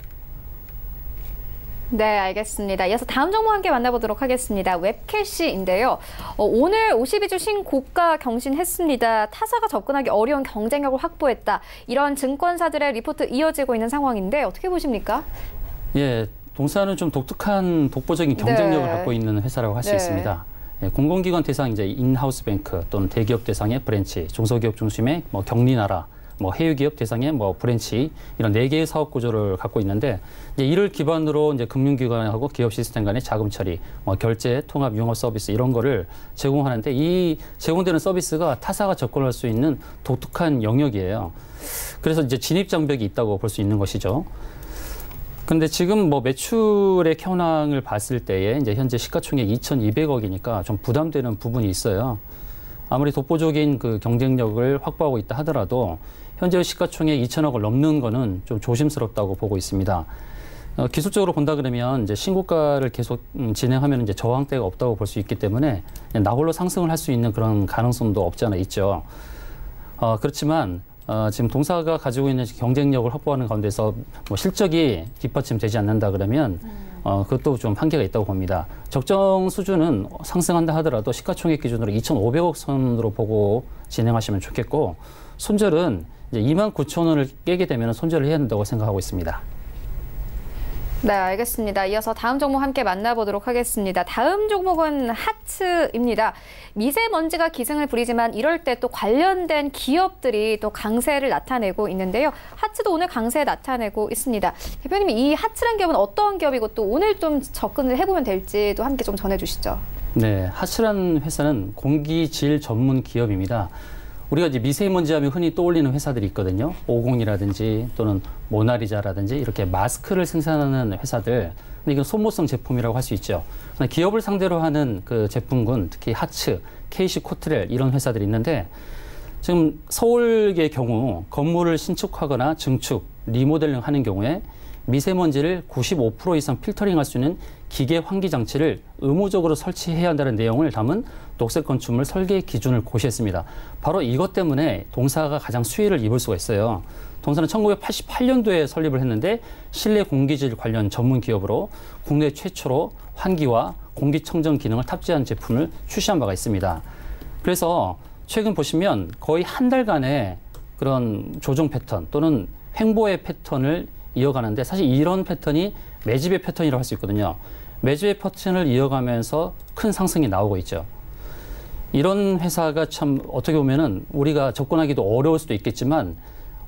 네, 알겠습니다. 이어서 다음 정보 함께 만나보도록 하겠습니다. 웹캐시인데요. 오늘 52주 신고가 경신했습니다. 타사가 접근하기 어려운 경쟁력을 확보했다. 이런 증권사들의 리포트 이어지고 있는 상황인데 어떻게 보십니까? 예, 동사는 좀 독보적인 경쟁력을 갖고 있는 회사라고 할 수 있습니다. 예, 공공기관 대상 이제 인하우스 뱅크 또는 대기업 대상의 브랜치, 중소기업 중심의 격리나라, 뭐 해외기업 대상의 뭐 브랜치 이런 4개의 사업 구조를 갖고 있는데 이제 이를 기반으로 이제 금융기관하고 기업 시스템 간의 자금 처리, 뭐 결제, 통합, 융합 서비스 이런 거를 제공하는데 이 제공되는 서비스가 타사가 접근할 수 있는 독특한 영역이에요. 그래서 이제 진입 장벽이 있다고 볼 수 있는 것이죠. 근데 지금 뭐 매출의 현황을 봤을 때에 이제 현재 시가총액 2,200억이니까 좀 부담되는 부분이 있어요. 아무리 독보적인 그 경쟁력을 확보하고 있다 하더라도 현재 시가총액 2,000억을 넘는 거는 좀 조심스럽다고 보고 있습니다. 기술적으로 본다 그러면 이제 신고가를 계속 진행하면 이제 저항대가 없다고 볼 수 있기 때문에 나홀로 상승을 할 수 있는 그런 가능성도 없지 않아 있죠. 그렇지만 지금 동사가 가지고 있는 경쟁력을 확보하는 가운데서 뭐 실적이 뒷받침되지 않는다 그러면 그것도 좀 한계가 있다고 봅니다. 적정 수준은 상승한다 하더라도 시가총액 기준으로 2,500억 선으로 보고 진행하시면 좋겠고 손절은 이제 29,000원을 깨게 되면 손절을 해야 한다고 생각하고 있습니다. 네, 알겠습니다. 이어서 다음 종목 함께 만나보도록 하겠습니다. 다음 종목은 하츠입니다. 미세먼지가 기승을 부리지만 이럴 때 또 관련된 기업들이 또 강세를 나타내고 있는데요. 하츠도 오늘 강세 나타내고 있습니다. 대표님, 이 하츠란 기업은 어떤 기업이고 또 오늘 좀 접근을 해보면 될지도 함께 좀 전해주시죠. 네, 하츠란 회사는 공기질 전문 기업입니다. 우리가 이제 미세먼지 하면 흔히 떠올리는 회사들이 있거든요. 오공이라든지 또는 모나리자라든지 이렇게 마스크를 생산하는 회사들. 근데 이건 소모성 제품이라고 할 수 있죠. 기업을 상대로 하는 그 제품군, 특히 하츠, KC 코트렐 이런 회사들이 있는데 지금 서울의 경우 건물을 신축하거나 증축, 리모델링 하는 경우에 미세먼지를 95% 이상 필터링할 수 있는 기계 환기 장치를 의무적으로 설치해야 한다는 내용을 담은 녹색 건축물 설계 기준을 고시했습니다. 바로 이것 때문에 동사가 가장 수혜를 입을 수가 있어요. 동사는 1988년도에 설립을 했는데 실내 공기질 관련 전문 기업으로 국내 최초로 환기와 공기청정 기능을 탑재한 제품을 출시한 바가 있습니다. 그래서 최근 보시면 거의 한 달간의 그런 조정 패턴 또는 횡보의 패턴을 이어가는데 사실 이런 패턴이 매집의 패턴이라고 할 수 있거든요. 매집의 패턴을 이어가면서 큰 상승이 나오고 있죠. 이런 회사가 참 어떻게 보면은 우리가 접근하기도 어려울 수도 있겠지만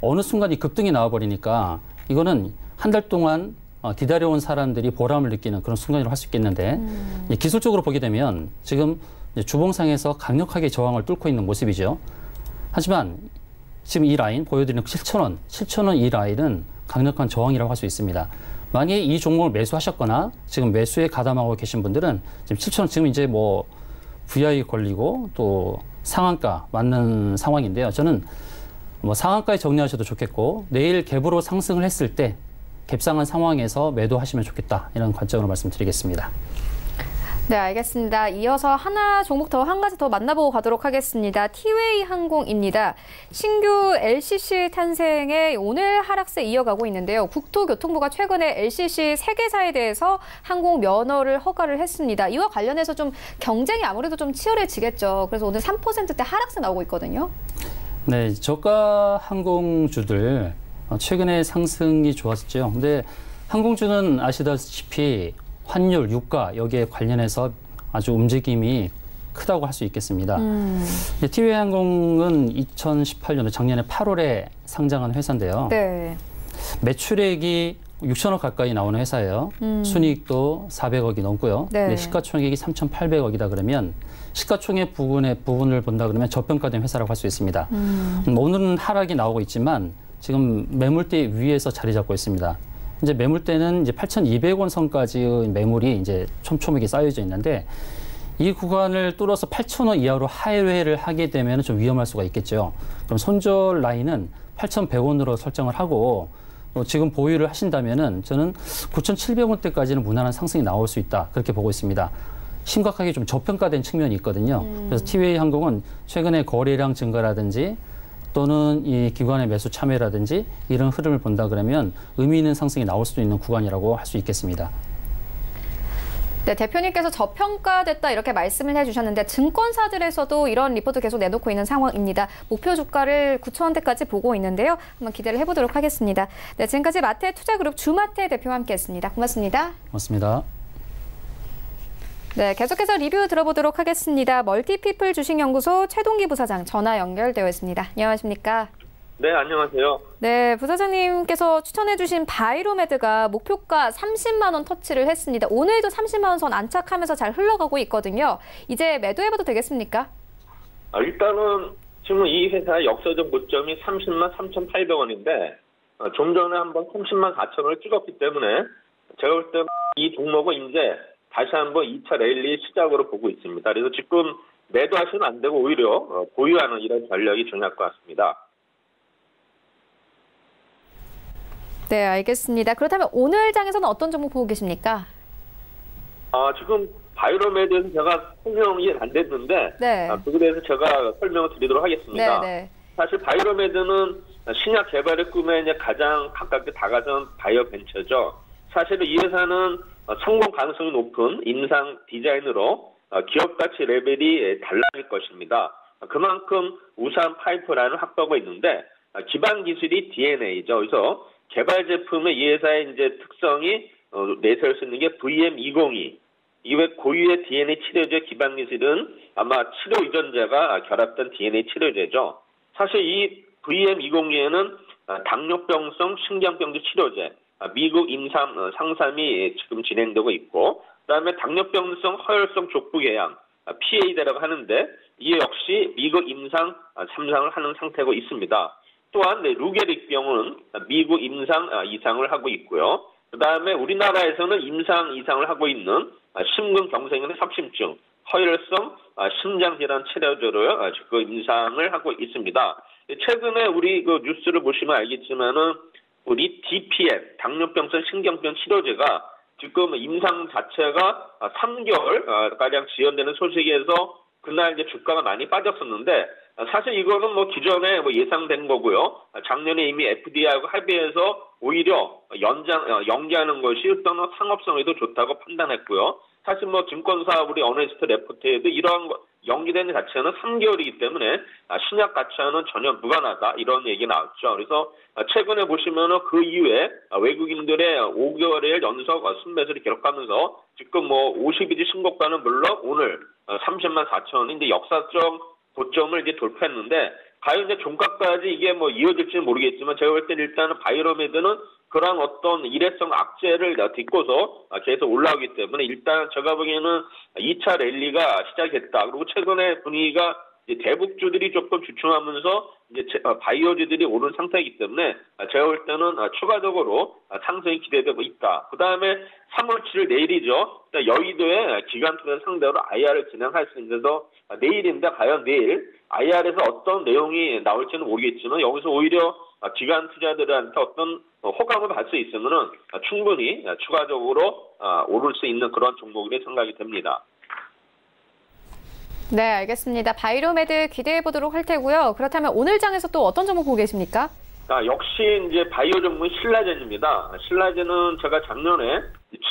어느 순간 이 급등이 나와버리니까 이거는 한 달 동안 기다려온 사람들이 보람을 느끼는 그런 순간이라고 할 수 있겠는데 기술적으로 보게 되면 지금 주봉상에서 강력하게 저항을 뚫고 있는 모습이죠. 하지만 지금 이 라인 보여드리는 7,000원 이 라인은 강력한 저항이라고 할 수 있습니다. 만약에 이 종목을 매수하셨거나 지금 매수에 가담하고 계신 분들은 지금 7,000원 지금 이제 뭐 VI 걸리고 또 상한가 맞는 상황인데요. 저는 뭐 상한가에 정리하셔도 좋겠고 내일 갭으로 상승을 했을 때 갭상한 상황에서 매도하시면 좋겠다 이런 관점으로 말씀드리겠습니다. 네, 알겠습니다. 이어서 종목 한 가지 더 만나보고 가도록 하겠습니다. 티웨이 항공입니다. 신규 LCC 탄생에 오늘 하락세 이어가고 있는데요. 국토교통부가 최근에 LCC 3개사에 대해서 항공 면허를 허가를 했습니다. 이와 관련해서 좀 경쟁이 아무래도 좀 치열해지겠죠. 그래서 오늘 3%대 하락세 나오고 있거든요. 네, 저가 항공주들 최근에 상승이 좋았죠. 근데 항공주는 아시다시피 환율, 유가 여기에 관련해서 아주 움직임이 크다고 할 수 있겠습니다. 티웨이 항공은 2018년도 작년에 8월에 상장한 회사인데요. 네. 매출액이 6천억 가까이 나오는 회사예요. 순이익도 400억이 넘고요. 네. 근데 시가총액이 3,800억이다 그러면 시가총액 부분을 본다 그러면 저평가된 회사라고 할 수 있습니다. 오늘은 하락이 나오고 있지만 지금 매물대 위에서 자리 잡고 있습니다. 이제 매물대는 이제 8,200원 선까지의 매물이 이제 촘촘하게 쌓여져 있는데 이 구간을 뚫어서 8,000원 이하로 하회를 하게 되면 좀 위험할 수가 있겠죠. 그럼 손절 라인은 8,100원으로 설정을 하고 지금 보유를 하신다면은 저는 9,700원대까지는 무난한 상승이 나올 수 있다 그렇게 보고 있습니다. 심각하게 좀 저평가된 측면이 있거든요. 그래서 티웨이 항공은 최근에 거래량 증가라든지 또는 이 기관의 매수 참여라든지 이런 흐름을 본다 그러면 의미 있는 상승이 나올 수도 있는 구간이라고 할 수 있겠습니다. 네, 대표님께서 저평가됐다 이렇게 말씀을 해주셨는데 증권사들에서도 이런 리포트 계속 내놓고 있는 상황입니다. 목표 주가를 9,000원대까지 보고 있는데요. 한번 기대를 해보도록 하겠습니다. 네, 지금까지 마태투자그룹 주마태 대표와 함께했습니다. 고맙습니다. 고맙습니다. 네, 계속해서 리뷰 들어보도록 하겠습니다. 멀티피플 주식연구소 최동기 부사장 전화 연결되어 있습니다. 안녕하십니까? 네, 안녕하세요. 네, 부사장님께서 추천해주신 바이로메드가 목표가 30만 원 터치를 했습니다. 오늘도 30만 원 선 안착하면서 잘 흘러가고 있거든요. 이제 매도해봐도 되겠습니까? 일단은 지금 이 회사의 역사적 고점이 30만 3,800원인데 좀 전에 한번 30만 4천원을 찍었기 때문에 제가 볼 때 이 종목은 이제 다시 한번 2차 랠리 시작으로 보고 있습니다. 그래서 지금 매도하시면 안 되고 오히려 보유하는 이런 전략이 중요할 것 같습니다. 네, 알겠습니다. 그렇다면 오늘 장에서는 어떤 종목 보고 계십니까? 지금 바이로메드에서 제가 설명이 안 됐는데 네. 그에 대해서 제가 설명을 드리도록 하겠습니다. 네. 사실 바이로메드는 신약 개발의 꿈에 이제 가장 가깝게 다가선 바이오 벤처죠. 사실 이 회사는 성공 가능성이 높은 임상 디자인으로 기업 가치 레벨이 달라질 것입니다. 그만큼 우수한 파이프라인을 확보하고 있는데 기반 기술이 DNA죠. 그래서 개발 제품의 이 회사의 이제 특성이 내세울 수 있는 게 VM202. 이외 고유의 DNA 치료제 기반 기술은 아마 치료 유전자가 결합된 DNA 치료제죠. 사실 이 VM202에는 당뇨병성 신경병주 치료제, 미국 임상 상삼이 지금 진행되고 있고, 그다음에 당뇨병성 허혈성 족부궤양, PAD라고 하는데 이 역시 미국 임상 3상을 하는 상태고 있습니다. 또한 루게릭병은 미국 임상 2상을 하고 있고요. 그다음에 우리나라에서는 임상 2상을 하고 있는 심근경색염의 섭심증, 허혈성 심장질환 치료제로 지금 임상을 하고 있습니다. 최근에 우리 그 뉴스를 보시면 알겠지만은 우리 DPN, 당뇨병성 신경병 치료제가 지금 임상 자체가 3개월 가량 지연되는 소식에서 그날 이제 주가가 많이 빠졌었는데 사실 이거는 뭐 기존에 예상된 거고요. 작년에 이미 FDA하고 합의해서 오히려 연기하는 것이 어떤 상업성에도 좋다고 판단했고요. 사실 뭐 증권사 우리 어네스트 레포트에도 이러한 연기되는 자체는 3개월이기 때문에 신약 가치와는 전혀 무관하다 이런 얘기 나왔죠. 그래서 최근에 보시면은 그 이후에 외국인들의 5개월의 연속 순매수를 기록하면서 지금 뭐 50일이 신고가는 물론 오늘 30만 4천원인데 역사적 고점을 이제 돌파했는데 과연 이제 종가까지 이게 뭐 이어질지는 모르겠지만 제가 볼 때는 일단은 바이로메드는 그런 어떤 일회성 악재를 딛고서 계속 올라오기 때문에 일단 제가 보기에는 2차 랠리가 시작했다. 그리고 최근에 분위기가 이제 대북주들이 조금 주춤하면서 이제 바이오주들이 오른 상태이기 때문에 제가 볼 때는 추가적으로 상승이 기대되고 있다. 그 다음에 3월 7일 내일이죠. 여의도에 기관 투자 상대로 IR을 진행할 수 있어서 내일인데 과연 내일 IR에서 어떤 내용이 나올지는 모르겠지만 여기서 오히려 기관 투자들한테 어떤 호감을 받을 수 있으면은 충분히 추가적으로 오를 수 있는 그런 종목으로 생각이 됩니다. 네, 알겠습니다. 바이로메드 기대해 보도록 할 테고요. 그렇다면 오늘 장에서 또 어떤 종목 보고 계십니까? 역시 이제 바이오 종목은 신라젠입니다. 신라젠은 제가 작년에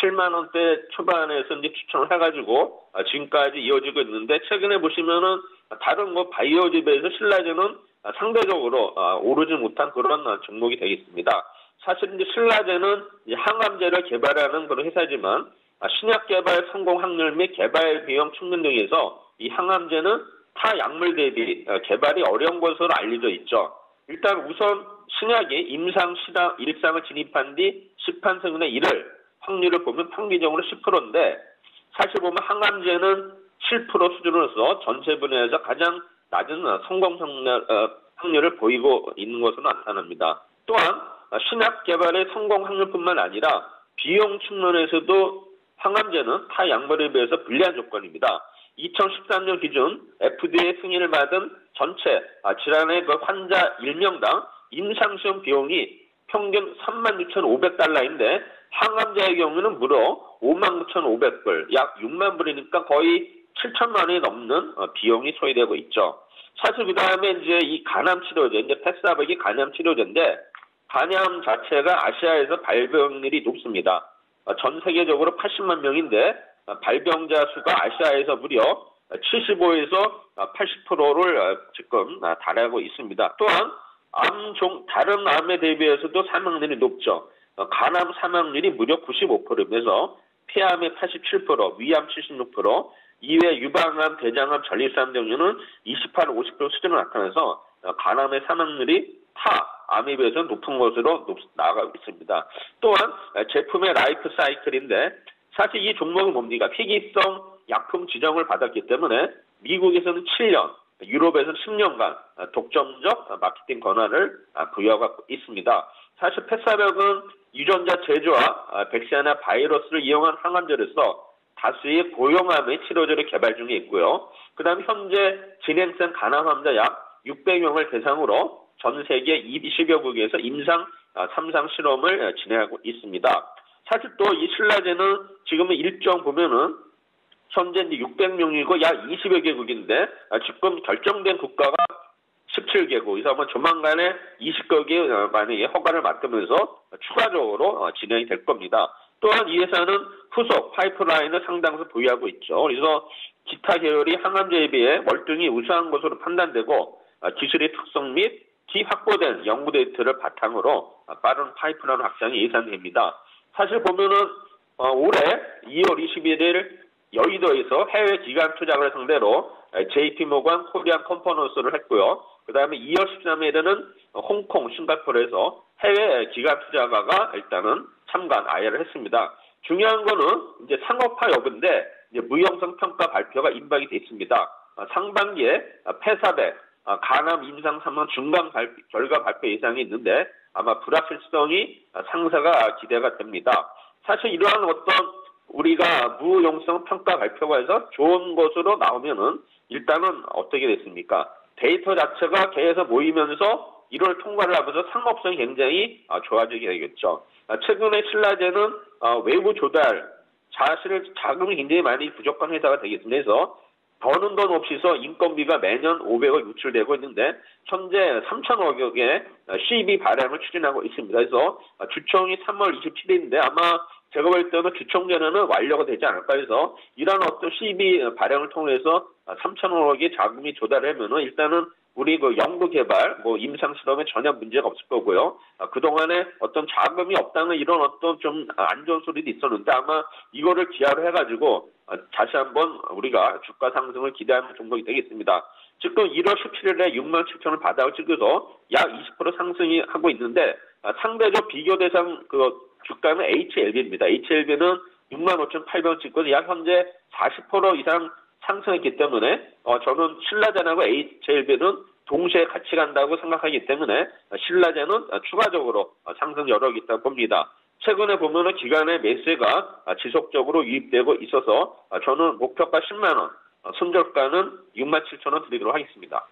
7만 원대 초반에서 이제 추천을 해가지고 지금까지 이어지고 있는데 최근에 보시면은 다른 뭐 바이오에 비해서 신라젠은 상대적으로 오르지 못한 그런 종목이 되겠습니다. 사실 이제 신라젠은 항암제를 개발하는 그런 회사지만 신약 개발 성공 확률 및 개발 비용 측면 등에서 이 항암제는 타 약물 대비 개발이 어려운 것으로 알려져 있죠. 일단 우선 신약이 임상 시장 1상을 진입한 뒤 시판성분의 1을 확률을 보면 평균적으로 10%인데 사실 보면 항암제는 7% 수준으로서 전체 분야에서 가장 낮은 성공 확률을 보이고 있는 것으로 나타납니다. 또한 신약 개발의 성공 확률뿐만 아니라 비용 측면에서도 항암제는 타 약물에 비해서 불리한 조건입니다. 2013년 기준 FDA 승인을 받은 전체 질환의 그 환자 1명당 임상시험 비용이 평균 36,500달러인데 항암제의 경우는 무려 59,500불, 약 6만 불이니까 거의 7천만 원이 넘는 비용이 소요되고 있죠. 사실 그 다음에 이제 이 간암 치료제, 이제 패스아백이 간암 치료제인데 간암 자체가 아시아에서 발병률이 높습니다. 전 세계적으로 80만 명인데 발병자 수가 아시아에서 무려 75에서 80%를 지금 달하고 있습니다. 또한 다른 암에 대비해서도 사망률이 높죠. 간암 사망률이 무려 95%면서 폐암의 87%, 위암 76%, 이외 유방암, 대장암, 전립선 등류는 28, 50% 수준으로 나타나서 간암의 사망률이 타 암에 비해서 높은 것으로 나아가고 있습니다. 또한 제품의 라이프 사이클인데 사실 이 종목은 뭡니까? 희귀성 약품 지정을 받았기 때문에 미국에서는 7년, 유럽에서는 10년간 독점적 마케팅 권한을 부여하고 있습니다. 사실 패사력은 유전자 제조와 백신이나 바이러스를 이용한 항암제로서 다수의 고용암의 치료제를 개발 중에 있고요. 그 다음 현재 진행성 간암 환자 약 600명을 대상으로 전 세계 20여 국에서 임상 3상 실험을 진행하고 있습니다. 사실 또 이 신라제는 지금은 일정 보면은 현재 600명이고 약 20여 개국인데 지금 결정된 국가가 17개국, 그래서 아마 조만간에 20개국 만약에 허가를 맡으면서 추가적으로 진행이 될 겁니다. 또한 이 회사는 후속 파이프라인을 상당수 보유하고 있죠. 그래서 기타 계열이 항암제에 비해 월등히 우수한 것으로 판단되고 기술의 특성 및 기확보된 연구 데이터를 바탕으로 빠른 파이프라인 확장이 예상됩니다. 사실 보면은 올해 2월 21일 여의도에서 해외 기관 투자를 상대로 JP모건 코리안 컨퍼런스를 했고요. 그 다음에 2월 13일에는 홍콩, 싱가포르에서 해외 기관 투자가가 일단은 참관 IR을 했습니다. 중요한 거는 이제 상업화 여부인데 이제 무형성 평가 발표가 임박이 됐습니다. 상반기에 폐사백, 간암 임상 3만 중간 결과 발표 예상이 있는데 아마 불확실성이 상사가 기대가 됩니다. 사실 이러한 어떤 우리가 무용성 평가 발표가 해서 좋은 것으로 나오면은 일단은 어떻게 됐습니까? 데이터 자체가 계속 모이면서 1월 통과를 하면서 상업성이 굉장히 좋아지게 되겠죠. 최근에 신라제는 외부 조달, 사실 자금이 굉장히 많이 부족한 회사가 되겠습니다. 그래서 버는 돈 없이서 인건비가 매년 500억 유출되고 있는데 현재 3,000억의 CB 발행을 추진하고 있습니다. 그래서 주총이 3월 27일인데 아마 제가 볼 때는 주총 전에는 완료가 되지 않을까 해서 이런 어떤 CB 발행을 통해서 3,000억의 자금이 조달하면은 일단은 우리 그 연구 개발, 임상 실험에 전혀 문제가 없을 거고요. 그동안에 어떤 자금이 없다는 이런 어떤 좀 안 좋은 소리도 있었는데 아마 이거를 기하로 해가지고 다시 한번 우리가 주가 상승을 기대하는 종목이 되겠습니다. 지금 1월 17일에 67,000원 바닥을 찍어서 약 20% 상승이 하고 있는데 상대적 비교 대상 그 주가는 HLB입니다. HLB는 65,800원 찍고 약 현재 40% 이상 상승했기 때문에 저는 신라젠하고 HLB는 동시에 같이 간다고 생각하기 때문에 신라젠은 추가적으로 상승 여력이 있다고 봅니다. 최근에 보면은 기관의 매수가 지속적으로 유입되고 있어서 저는 목표가 10만 원, 손절가는 67,000원 드리도록 하겠습니다.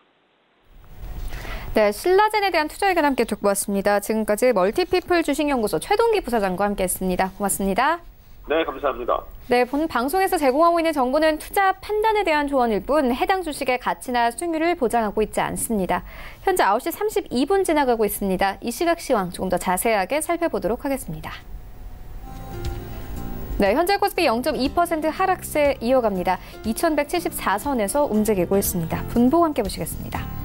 네, 신라젠에 대한 투자 의견 함께 듣고 왔습니다. 지금까지 멀티피플 주식연구소 최동기 부사장과 함께했습니다. 고맙습니다. 네, 감사합니다. 네, 본 방송에서 제공하고 있는 정보는 투자 판단에 대한 조언일 뿐 해당 주식의 가치나 수익률을 보장하고 있지 않습니다. 현재 9시 32분 지나가고 있습니다. 이 시각 시황 조금 더 자세하게 살펴보도록 하겠습니다. 네, 현재 코스피 0.2% 하락세 이어갑니다. 2174선에서 움직이고 있습니다. 분보 함께 보시겠습니다.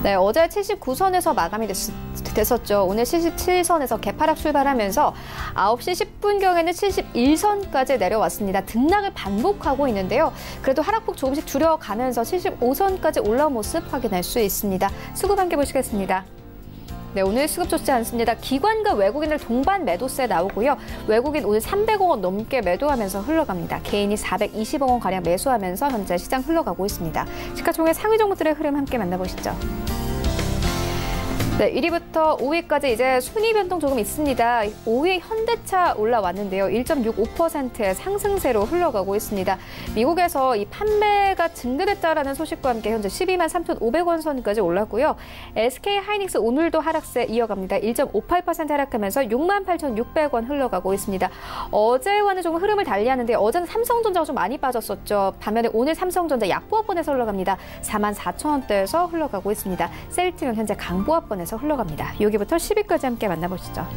네, 어제 79선에서 마감이 됐었죠. 오늘 77선에서 개파락 출발하면서 9시 10분경에는 71선까지 내려왔습니다. 등락을 반복하고 있는데요. 그래도 하락폭 조금씩 줄여가면서 75선까지 올라온 모습 확인할 수 있습니다. 수급 함께 보시겠습니다. 네, 오늘 수급 좋지 않습니다. 기관과 외국인들 동반 매도세 나오고요. 외국인 오늘 300억 원 넘게 매도하면서 흘러갑니다. 개인이 420억 원가량 매수하면서 현재 시장 흘러가고 있습니다. 시가총액 상위 종목들의 흐름 함께 만나보시죠. 네, 1위부터 5위까지 이제 순위 변동 조금 있습니다. 5위 현대차 올라왔는데요. 1.65%의 상승세로 흘러가고 있습니다. 미국에서 이 판매가 증대됐다라는 소식과 함께 현재 12만 3,500원 선까지 올랐고요. SK 하이닉스 오늘도 하락세 이어갑니다. 1.58% 하락하면서 6만 8,600원 흘러가고 있습니다. 어제와는 조금 흐름을 달리하는데 어제는 삼성전자가 좀 많이 빠졌었죠. 반면에 오늘 삼성전자 약보합권에서 흘러갑니다. 4만 4,000원대에서 흘러가고 있습니다. 셀트리온 현재 강보합권에서 흘러갑니다. 여기부터 10위까지 함께 만나보시죠.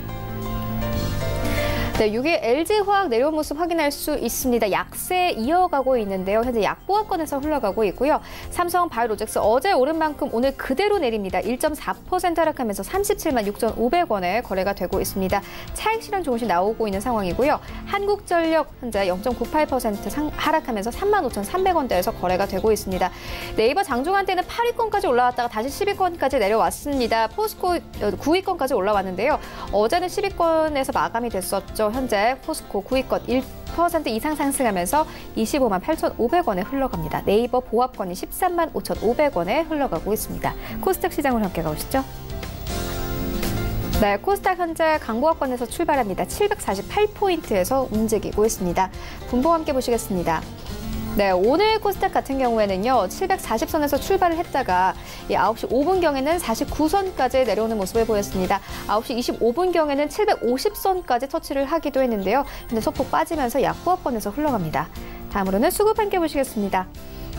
네, 6일 LG화학 내려온 모습 확인할 수 있습니다. 약세 이어가고 있는데요. 현재 약보합권에서 흘러가고 있고요. 삼성바이오로직스 어제 오른 만큼 오늘 그대로 내립니다. 1.4% 하락하면서 37만 6,500원에 거래가 되고 있습니다. 차익 실현 조금씩 나오고 있는 상황이고요. 한국전력 현재 0.98% 하락하면서 35,300원대에서 거래가 되고 있습니다. 네이버 장중한 때는 8위권까지 올라왔다가 다시 10위권까지 내려왔습니다. 포스코 9위권까지 올라왔는데요. 어제는 10위권에서 마감이 됐었죠. 현재 포스코 9위권 1% 이상 상승하면서 25만 8,500원에 흘러갑니다. 네이버 보합권이 13만 5,500원에 흘러가고 있습니다. 코스닥 시장으로 함께 가보시죠. 네, 코스닥 현재 강보합권에서 출발합니다. 748포인트에서 움직이고 있습니다. 분봉 함께 보시겠습니다. 네, 오늘 코스닥 같은 경우에는요, 740선에서 출발을 했다가 9시 5분경에는 49선까지 내려오는 모습을 보였습니다. 9시 25분경에는 750선까지 터치를 하기도 했는데요. 근데 소폭 빠지면서 약보합권에서 흘러갑니다. 다음으로는 수급 함께 보시겠습니다.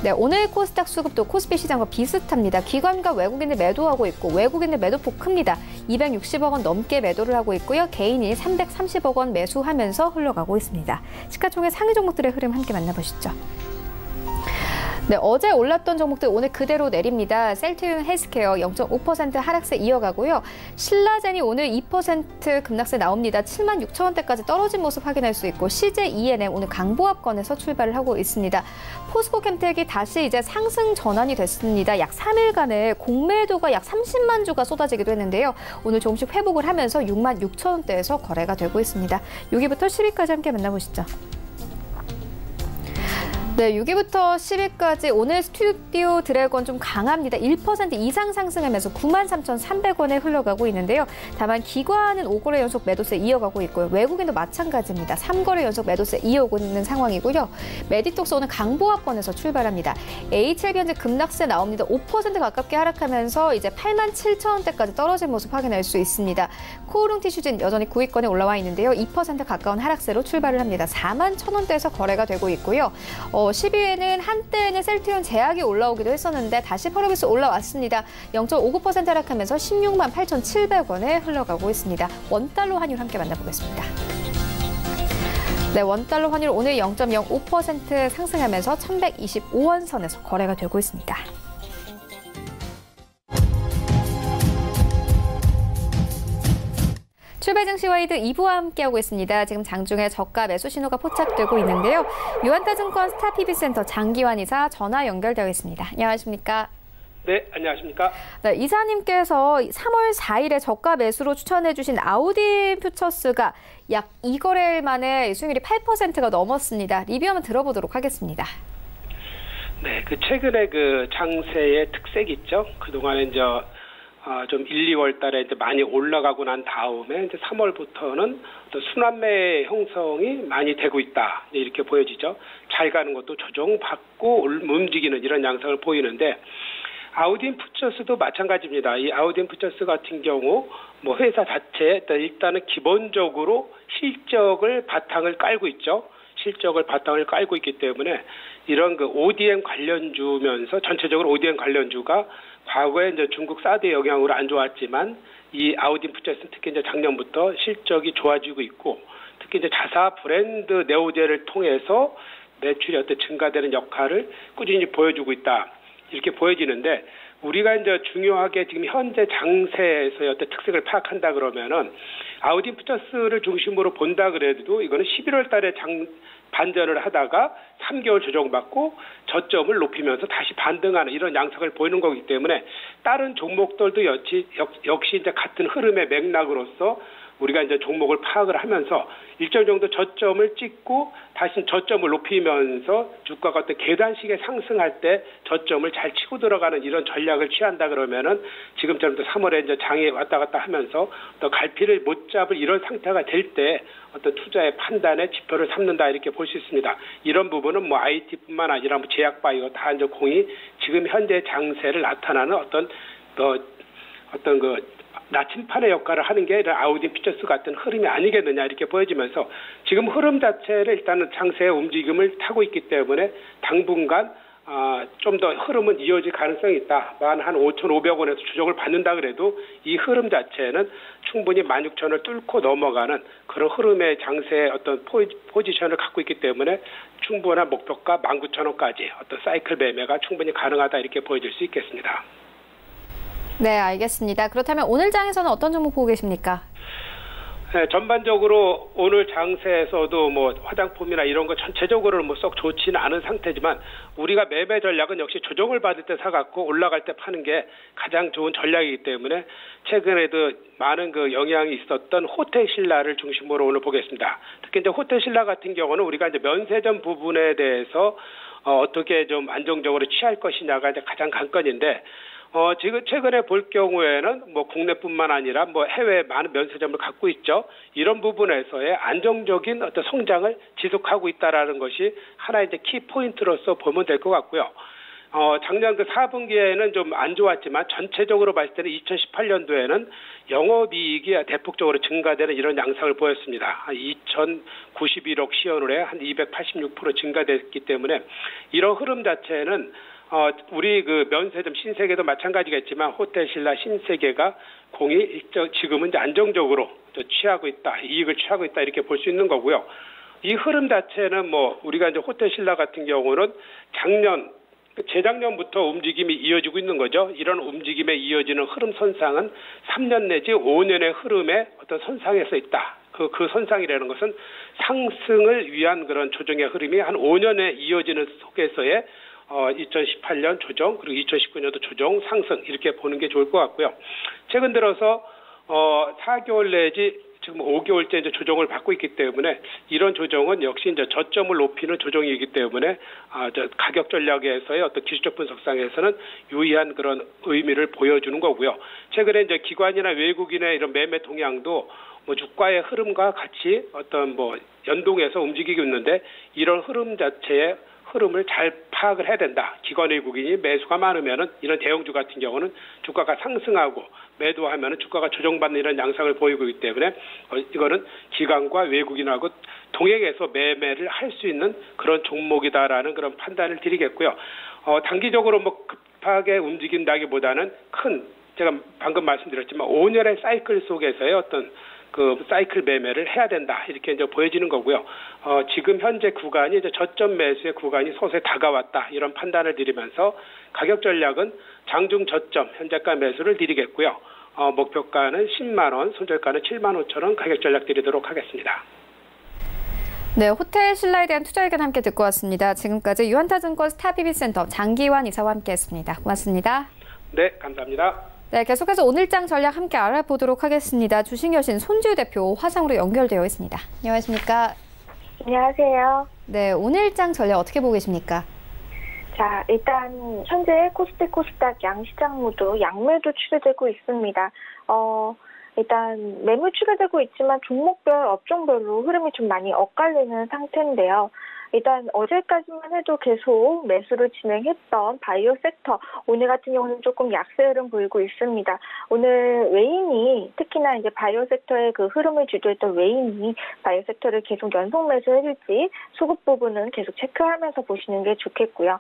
네, 오늘 코스닥 수급도 코스피 시장과 비슷합니다. 기관과 외국인들 매도하고 있고 외국인들 매도폭 큽니다. 260억 원 넘게 매도를 하고 있고요. 개인이 330억 원 매수하면서 흘러가고 있습니다. 시가총액 상위 종목들의 흐름 함께 만나보시죠. 네, 어제 올랐던 종목들 오늘 그대로 내립니다. 셀트리온 헬스케어 0.5% 하락세 이어가고요. 신라젠이 오늘 2% 급락세 나옵니다. 7만 6천 원대까지 떨어진 모습 확인할 수 있고 CJ 오늘 강보합권에서 출발을 하고 있습니다. 포스코캠텍이 다시 이제 상승 전환이 됐습니다. 약 3일간의 공매도가 약 30만 주가 쏟아지기도 했는데요. 오늘 조금씩 회복을 하면서 6만 6천 원대에서 거래가 되고 있습니다. 6위부터 10위까지 함께 만나보시죠. 네, 6위부터 10위까지 오늘 스튜디오 드래곤 좀 강합니다. 1% 이상 상승하면서 93,300원에 흘러가고 있는데요. 다만 기관은 5거래 연속 매도세 이어가고 있고요. 외국인도 마찬가지입니다. 3거래 연속 매도세 이어오고 있는 상황이고요. 메디톡스 오늘 강보합권에서 출발합니다. HLB 현재 급락세 나옵니다. 5% 가깝게 하락하면서 이제 87,000원대까지 떨어진 모습 확인할 수 있습니다. 코오롱 티슈진 여전히 9위권에 올라와 있는데요. 2% 가까운 하락세로 출발을 합니다. 41,000원대에서 거래가 되고 있고요. 10위에는 한때는 셀트리온 제약이 올라오기도 했었는데 다시 펄어비스 올라왔습니다. 0.59% 하락하면서 16만 8,700원에 흘러가고 있습니다. 원달러 환율 함께 만나보겠습니다. 네, 원달러 환율 오늘 0.05% 상승하면서 1,125원 선에서 거래가 되고 있습니다. 출발 증시 와이드 2부와 함께하고 있습니다. 지금 장중에 저가 매수 신호가 포착되고 있는데요. 유한타증권 스타PB센터 장기환 이사 전화 연결되어 있습니다. 안녕하십니까? 네, 안녕하십니까? 네, 이사님께서 3월 4일에 저가 매수로 추천해 주신 아우딘 퓨처스가 약 2거래일 만에 수익률이 8%가 넘었습니다. 리뷰 한번 들어보도록 하겠습니다. 네, 최근에 장세의 특색이 있죠. 그동안에 이제 좀 1, 2월 달에 이제 많이 올라가고 난 다음에 이제 3월부터는 또 순환매 형성이 많이 되고 있다. 이렇게 보여지죠. 잘 가는 것도 조정받고 움직이는 이런 양상을 보이는데 아우딘 퓨처스도 마찬가지입니다. 이 아우딘 퓨처스 같은 경우 회사 자체 일단은 기본적으로 실적을 바탕을 깔고 있죠. 실적을 바탕을 깔고 있기 때문에 이런 ODM 관련주면서 전체적으로 ODM 관련주가 과거에 이제 중국 사드 영향으로 안 좋았지만 이 아우딘 퓨처스는 특히 이제 작년부터 실적이 좋아지고 있고 특히 이제 자사 브랜드 네오젤을 통해서 매출이 증가되는 역할을 꾸준히 보여주고 있다. 이렇게 보여지는데 우리가 이제 중요하게 지금 현재 장세에서의 특색을 파악한다 그러면은 아우딘 퓨처스를 중심으로 본다 그래도 이거는 11월 달에 반전을 하다가 3개월 조정받고 저점을 높이면서 다시 반등하는 이런 양상을 보이는 거기 때문에 다른 종목들도 역시 이제 같은 흐름의 맥락으로서 우리가 이제 종목을 파악을 하면서 일정 정도 저점을 찍고 다시 저점을 높이면서 주가가 계단식에 상승할 때 저점을 잘 치고 들어가는 이런 전략을 취한다 그러면은 지금처럼 3월에 이제 장에 왔다 갔다 하면서 또 갈피를 못 잡을 이런 상태가 될 때 어떤 투자의 판단에 지표를 삼는다 이렇게 볼 수 있습니다. 이런 부분은 IT뿐만 아니라 제약바이오 다 이제 공이 지금 현재 장세를 나타나는 어떤 나침판의 역할을 하는 게 아우딘 퓨처스 같은 흐름이 아니겠느냐 이렇게 보여지면서 지금 흐름 자체를 일단은 장세의 움직임을 타고 있기 때문에 당분간 좀 더 흐름은 이어질 가능성이 있다. 한 5,500원에서 조정을 받는다 그래도 이 흐름 자체는 충분히 16,000원을 뚫고 넘어가는 그런 흐름의 장세의 어떤 포지션을 갖고 있기 때문에 충분한 목표가 19,000원까지 어떤 사이클 매매가 충분히 가능하다 이렇게 보여질 수 있겠습니다. 네, 알겠습니다. 그렇다면 오늘 장에서는 어떤 종목 보고 계십니까? 네, 전반적으로 오늘 장세에서도 화장품이나 이런 거 전체적으로는 썩 좋지는 않은 상태지만 우리가 매매 전략은 역시 조정을 받을 때 사갖고 올라갈 때 파는 게 가장 좋은 전략이기 때문에 최근에도 많은 영향이 있었던 호텔신라를 중심으로 오늘 보겠습니다. 특히 이제 호텔신라 같은 경우는 우리가 이제 면세점 부분에 대해서 어떻게 좀 안정적으로 취할 것이냐가 이제 가장 관건인데 지금 최근에 볼 경우에는 국내뿐만 아니라 해외 많은 면세점을 갖고 있죠. 이런 부분에서의 안정적인 어떤 성장을 지속하고 있다라는 것이 하나의 이제 키 포인트로서 보면 될 것 같고요. 작년 4분기에는 좀 안 좋았지만 전체적으로 봤을 때는 2018년도에는 영업이익이 대폭적으로 증가되는 이런 양상을 보였습니다. 2,091억 시원을에 한 286% 증가됐기 때문에 이런 흐름 자체는 우리 면세점 신세계도 마찬가지겠지만 호텔신라 신세계가 지금은 이제 안정적으로 취하고 있다, 이익을 취하고 있다 이렇게 볼 수 있는 거고요. 이 흐름 자체는 우리가 이제 호텔신라 같은 경우는 재작년부터 움직임이 이어지고 있는 거죠. 이런 움직임에 이어지는 흐름 선상은 3년 내지 5년의 흐름에 어떤 선상에서 있다. 그 선상이라는 것은 상승을 위한 그런 조정의 흐름이 한 5년에 이어지는 속에서의 2018년 조정, 그리고 2019년도 조정, 상승 이렇게 보는 게 좋을 것 같고요. 최근 들어서 4개월 내지 지금 5개월째 이제 조정을 받고 있기 때문에 이런 조정은 역시 이제 저점을 높이는 조정이기 때문에 가격 전략에서의 어떤 기술적 분석상에서는 유의한 그런 의미를 보여주는 거고요. 최근에 이제 기관이나 외국인의 이런 매매 동향도 주가의 흐름과 같이 어떤 연동해서 움직이고 있는데 이런 흐름 자체의 흐름을 잘 파악을 해야 된다. 기관 외국인이 매수가 많으면은 이런 대형주 같은 경우는 주가가 상승하고 매도하면은 주가가 조정받는 이런 양상을 보이고 있기 때문에 이거는 기관과 외국인하고 동행해서 매매를 할 수 있는 그런 종목이다라는 그런 판단을 드리겠고요. 단기적으로 급하게 움직인다기보다는 제가 방금 말씀드렸지만 5년의 사이클 속에서의 어떤 사이클 매매를 해야 된다 이렇게 이제 보여지는 거고요. 지금 현재 구간이 이제 저점 매수의 구간이 서서히 다가왔다 이런 판단을 드리면서 가격 전략은 장중 저점 현재가 매수를 드리겠고요. 목표가는 10만 원, 손절가는 7만 5천 원 가격 전략 드리도록 하겠습니다. 네, 호텔신라에 대한 투자 의견 함께 듣고 왔습니다. 지금까지 유한타증권 스타비비센터 장기환 이사와 함께했습니다. 고맙습니다. 네, 감사합니다. 네, 계속해서 오늘장 전략 함께 알아보도록 하겠습니다. 주식여신 손지우 대표 화상으로 연결되어 있습니다. 안녕하십니까? 안녕하세요. 네, 오늘장 전략 어떻게 보고 계십니까? 자, 일단 현재 코스피 코스닥 양시장 모두 양매도 추세되고 있습니다. 일단 매물 추가되고 있지만 종목별 업종별로 흐름이 좀 많이 엇갈리는 상태인데요. 일단 어제까지만 해도 계속 매수를 진행했던 바이오 섹터, 오늘 같은 경우는 조금 약세 흐름 보이고 있습니다. 오늘 외인이 특히나 이제 바이오 섹터의 그 흐름을 주도했던 외인이 바이오 섹터를 계속 연속 매수해줄지 수급 부분은 계속 체크하면서 보시는 게 좋겠고요.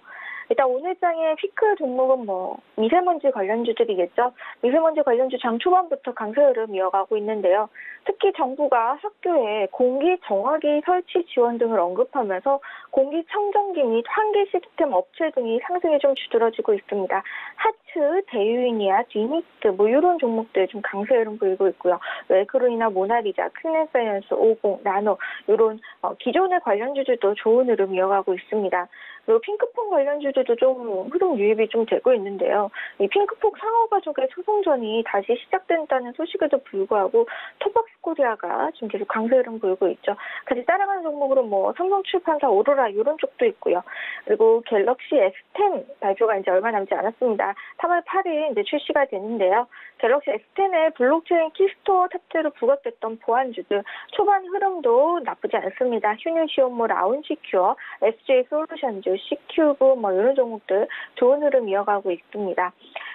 일단 오늘 장의 피크 종목은 미세먼지 관련주들이겠죠. 미세먼지 관련주 장 초반부터 강세 흐름 이어가고 있는데요. 특히 정부가 학교에 공기 정화기 설치 지원 등을 언급하면서 공기청정기 및 환기 시스템 업체 등이 상승이 좀 주들어지고 있습니다. 하츠, 대유인이아, 디니트 이런 종목들 좀 강세 흐름 보이고 있고요. 웰크로이나 모나리자, 클린사이언스, 50, 나노 이런 기존의 관련주들도 좋은 흐름 이어가고 있습니다. 그리고 핑크퐁 관련주들도 좀 흐름 유입이 좀 되고 있는데요. 이 핑크퐁 상호가족의 소송전이 다시 시작된다는 소식에도 불구하고 토박스코리아가 지금 계속 강세 흐름 보이고 있죠. 같이 따라가는 종목으로 삼성출판사, 오로라 이런 쪽도 있고요. 그리고 갤럭시 S10 발표가 이제 얼마 남지 않았습니다. 3월 8일 이제 출시가 되는데요. 갤럭시 S10의 블록체인 키스토어 탑재로 부각됐던 보안주들 초반 흐름도 나쁘지 않습니다. 휴닝시온모, 라운시큐어, SJ 솔루션즈, C큐브 이런 종목들 좋은 흐름 이어가고 있습니다.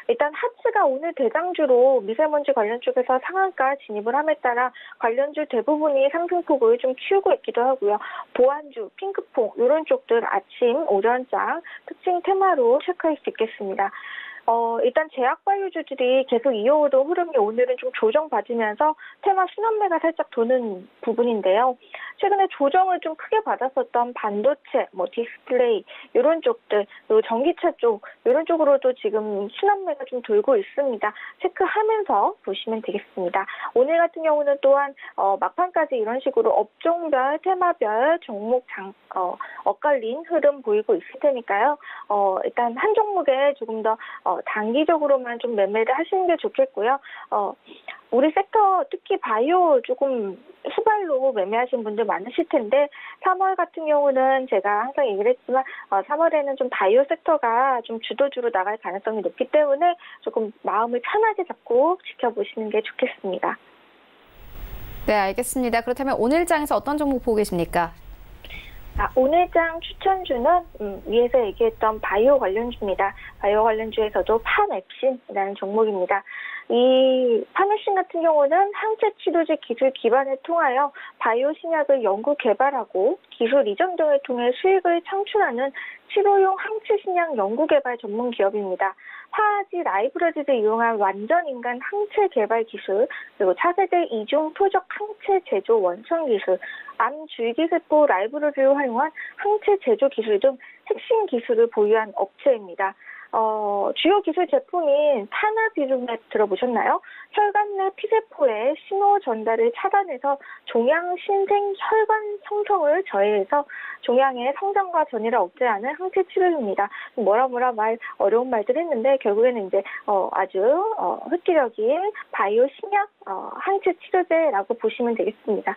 일단 하츠가 오늘 대장주로 미세먼지 관련 쪽에서 상한가 진입을 함에 따라 관련주 대부분이 상승폭을 좀 키우고 있기도 하고요. 보안주, 핑크퐁 이런 쪽들 아침, 오전장 특징 테마로 체크할 수 있겠습니다. 일단 제약바이오주들이 계속 이어오던 흐름이 오늘은 좀 조정받으면서 테마 순환매가 살짝 도는 부분인데요. 최근에 조정을 좀 크게 받았었던 반도체, 디스플레이 이런 쪽들, 그리고 전기차 쪽 이런 쪽으로도 지금 순환매가 좀 돌고 있습니다. 체크하면서 보시면 되겠습니다. 오늘 같은 경우는 또한 막판까지 이런 식으로 업종별, 테마별, 종목 엇갈린 흐름 보이고 있을 테니까요. 일단 한 종목에 조금 더 단기적으로만 좀 매매를 하시는 게 좋겠고요. 우리 섹터 특히 바이오 조금 후발로 매매하신 분들 많으실 텐데 3월 같은 경우는 제가 항상 얘기를 했지만 3월에는 좀 바이오 섹터가 좀 주도주로 나갈 가능성이 높기 때문에 조금 마음을 편하게 잡고 지켜보시는 게 좋겠습니다. 네, 알겠습니다. 그렇다면 오늘 장에서 어떤 종목 보고 계십니까? 오늘 장 추천주는 위에서 얘기했던 바이오 관련주입니다. 바이오 관련주에서도 파맵신이라는 종목입니다. 이 파맵신 같은 경우는 항체 치료제 기술 기반을 통하여 바이오 신약을 연구 개발하고 기술 이전 등을 통해 수익을 창출하는 치료용 항체 신약 연구 개발 전문 기업입니다. 화학지 라이브러리를 이용한 완전 인간 항체 개발 기술, 그리고 차세대 이중 표적 항체 제조 원천 기술, 암 줄기세포 라이브러리를 활용한 항체 제조 기술 등 핵심 기술을 보유한 업체입니다. 주요 기술 제품인 타나비루맵 들어보셨나요? 혈관 내 피세포의 신호 전달을 차단해서 종양 신생 혈관 성성을 저해해서 종양의 성장과 전이를 억제하는 항체 치료입니다. 뭐라 말 어려운 말들 했는데 결국에는 이제 아주 획기적인 바이오 신약 항체 치료제라고 보시면 되겠습니다.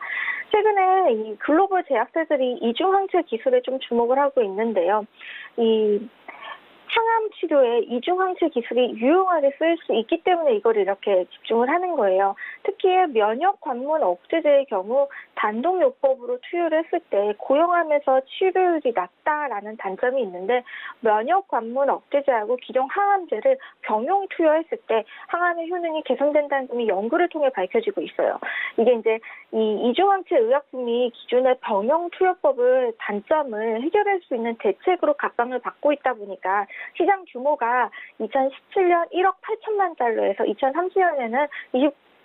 최근에 이 글로벌 제약사들이 이중 항체 기술에 좀 주목을 하고 있는데요. 이 항암 치료에 이중항체 기술이 유용하게 쓰일 수 있기 때문에 이걸 이렇게 집중을 하는 거예요. 특히 면역 관문 억제제의 경우 단독요법으로 투여를 했을 때 고용하면서 치료율이 낮다라는 단점이 있는데 면역 관문 억제제하고 기존 항암제를 병용 투여했을 때 항암의 효능이 개선된다는 점이 연구를 통해 밝혀지고 있어요. 이게 이제 이 이중항체 의약품이 기존의 병용 투여법을 단점을 해결할 수 있는 대책으로 각광을 받고 있다 보니까 시장 규모가 2017년 1억 8천만 달러에서 2030년에는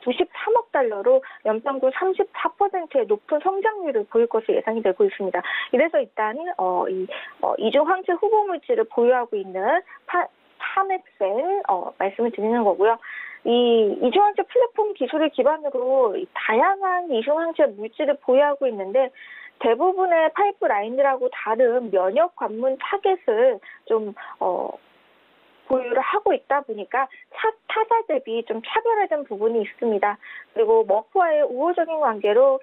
93억 달러로 연평균 34%의 높은 성장률을 보일 것으로 예상이 되고 있습니다. 이래서 일단 이중 항체 후보 물질을 보유하고 있는 파맵센 말씀을 드리는 거고요. 이 이중항체 플랫폼 기술을 기반으로 다양한 이중항체 물질을 보유하고 있는데 대부분의 파이프라인들하고 다른 면역 관문 타겟을 좀 보유를 하고 있다 보니까 타사 대비 좀 차별화된 부분이 있습니다. 그리고 머프와의 우호적인 관계로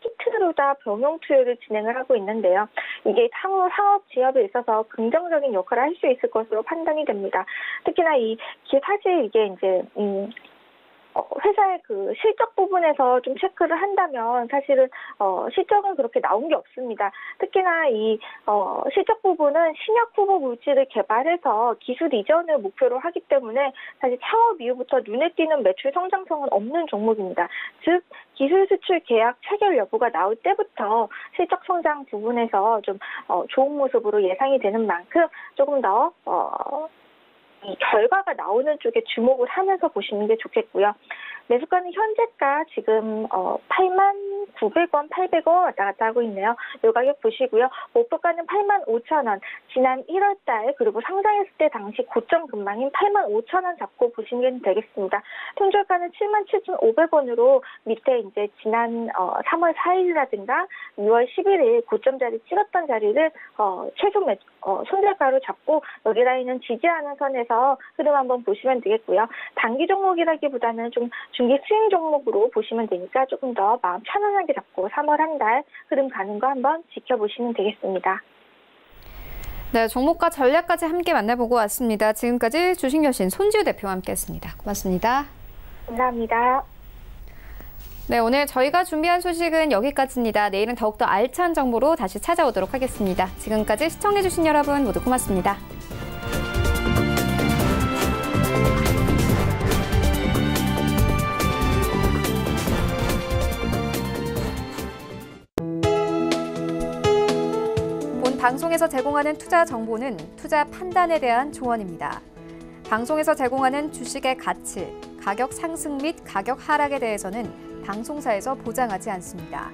키트루다 병용 투여를 진행을 하고 있는데요. 이게 향후 상업 지역에 있어서 긍정적인 역할을 할 수 있을 것으로 판단이 됩니다. 특히나 사실 이게 이제 회사의 그 실적 부분에서 좀 체크를 한다면 사실은 실적은 그렇게 나온 게 없습니다. 특히나 이 실적 부분은 신약 후보 물질을 개발해서 기술 이전을 목표로 하기 때문에 사실 창업 이후부터 눈에 띄는 매출 성장성은 없는 종목입니다. 즉 기술 수출 계약 체결 여부가 나올 때부터 실적 성장 부분에서 좀 좋은 모습으로 예상이 되는 만큼 조금 더 이 결과가 나오는 쪽에 주목을 하면서 보시는 게 좋겠고요. 매수가는 현재가 지금 89,900원, 800원 왔다 갔다 하고 있네요. 이 가격 보시고요. 목표가는 85,000원. 지난 1월달 그리고 상장했을 때 당시 고점 근방인 85,000원 잡고 보시면 되겠습니다. 통절가는 77,500원으로 밑에 이제 지난 3월 4일이라든가 6월 11일 고점 자리 찍었던 자리를 최소 손절가로 잡고 여기 라인은 지지하는 선에서 흐름 한번 보시면 되겠고요. 단기 종목이라기보다는 좀 중기 스윙 종목으로 보시면 되니까 조금 더 마음 편안하게 잡고 3월 한 달 흐름 가는 거 한번 지켜보시면 되겠습니다. 네, 종목과 전략까지 함께 만나보고 왔습니다. 지금까지 주식여신 손지우 대표와 함께했습니다. 고맙습니다. 감사합니다. 네, 오늘 저희가 준비한 소식은 여기까지입니다. 내일은 더욱더 알찬 정보로 다시 찾아오도록 하겠습니다. 지금까지 시청해주신 여러분 모두 고맙습니다. 방송에서 제공하는 투자 정보는 투자 판단에 대한 조언입니다. 방송에서 제공하는 주식의 가치, 가격 상승 및 가격 하락에 대해서는 방송사에서 보장하지 않습니다.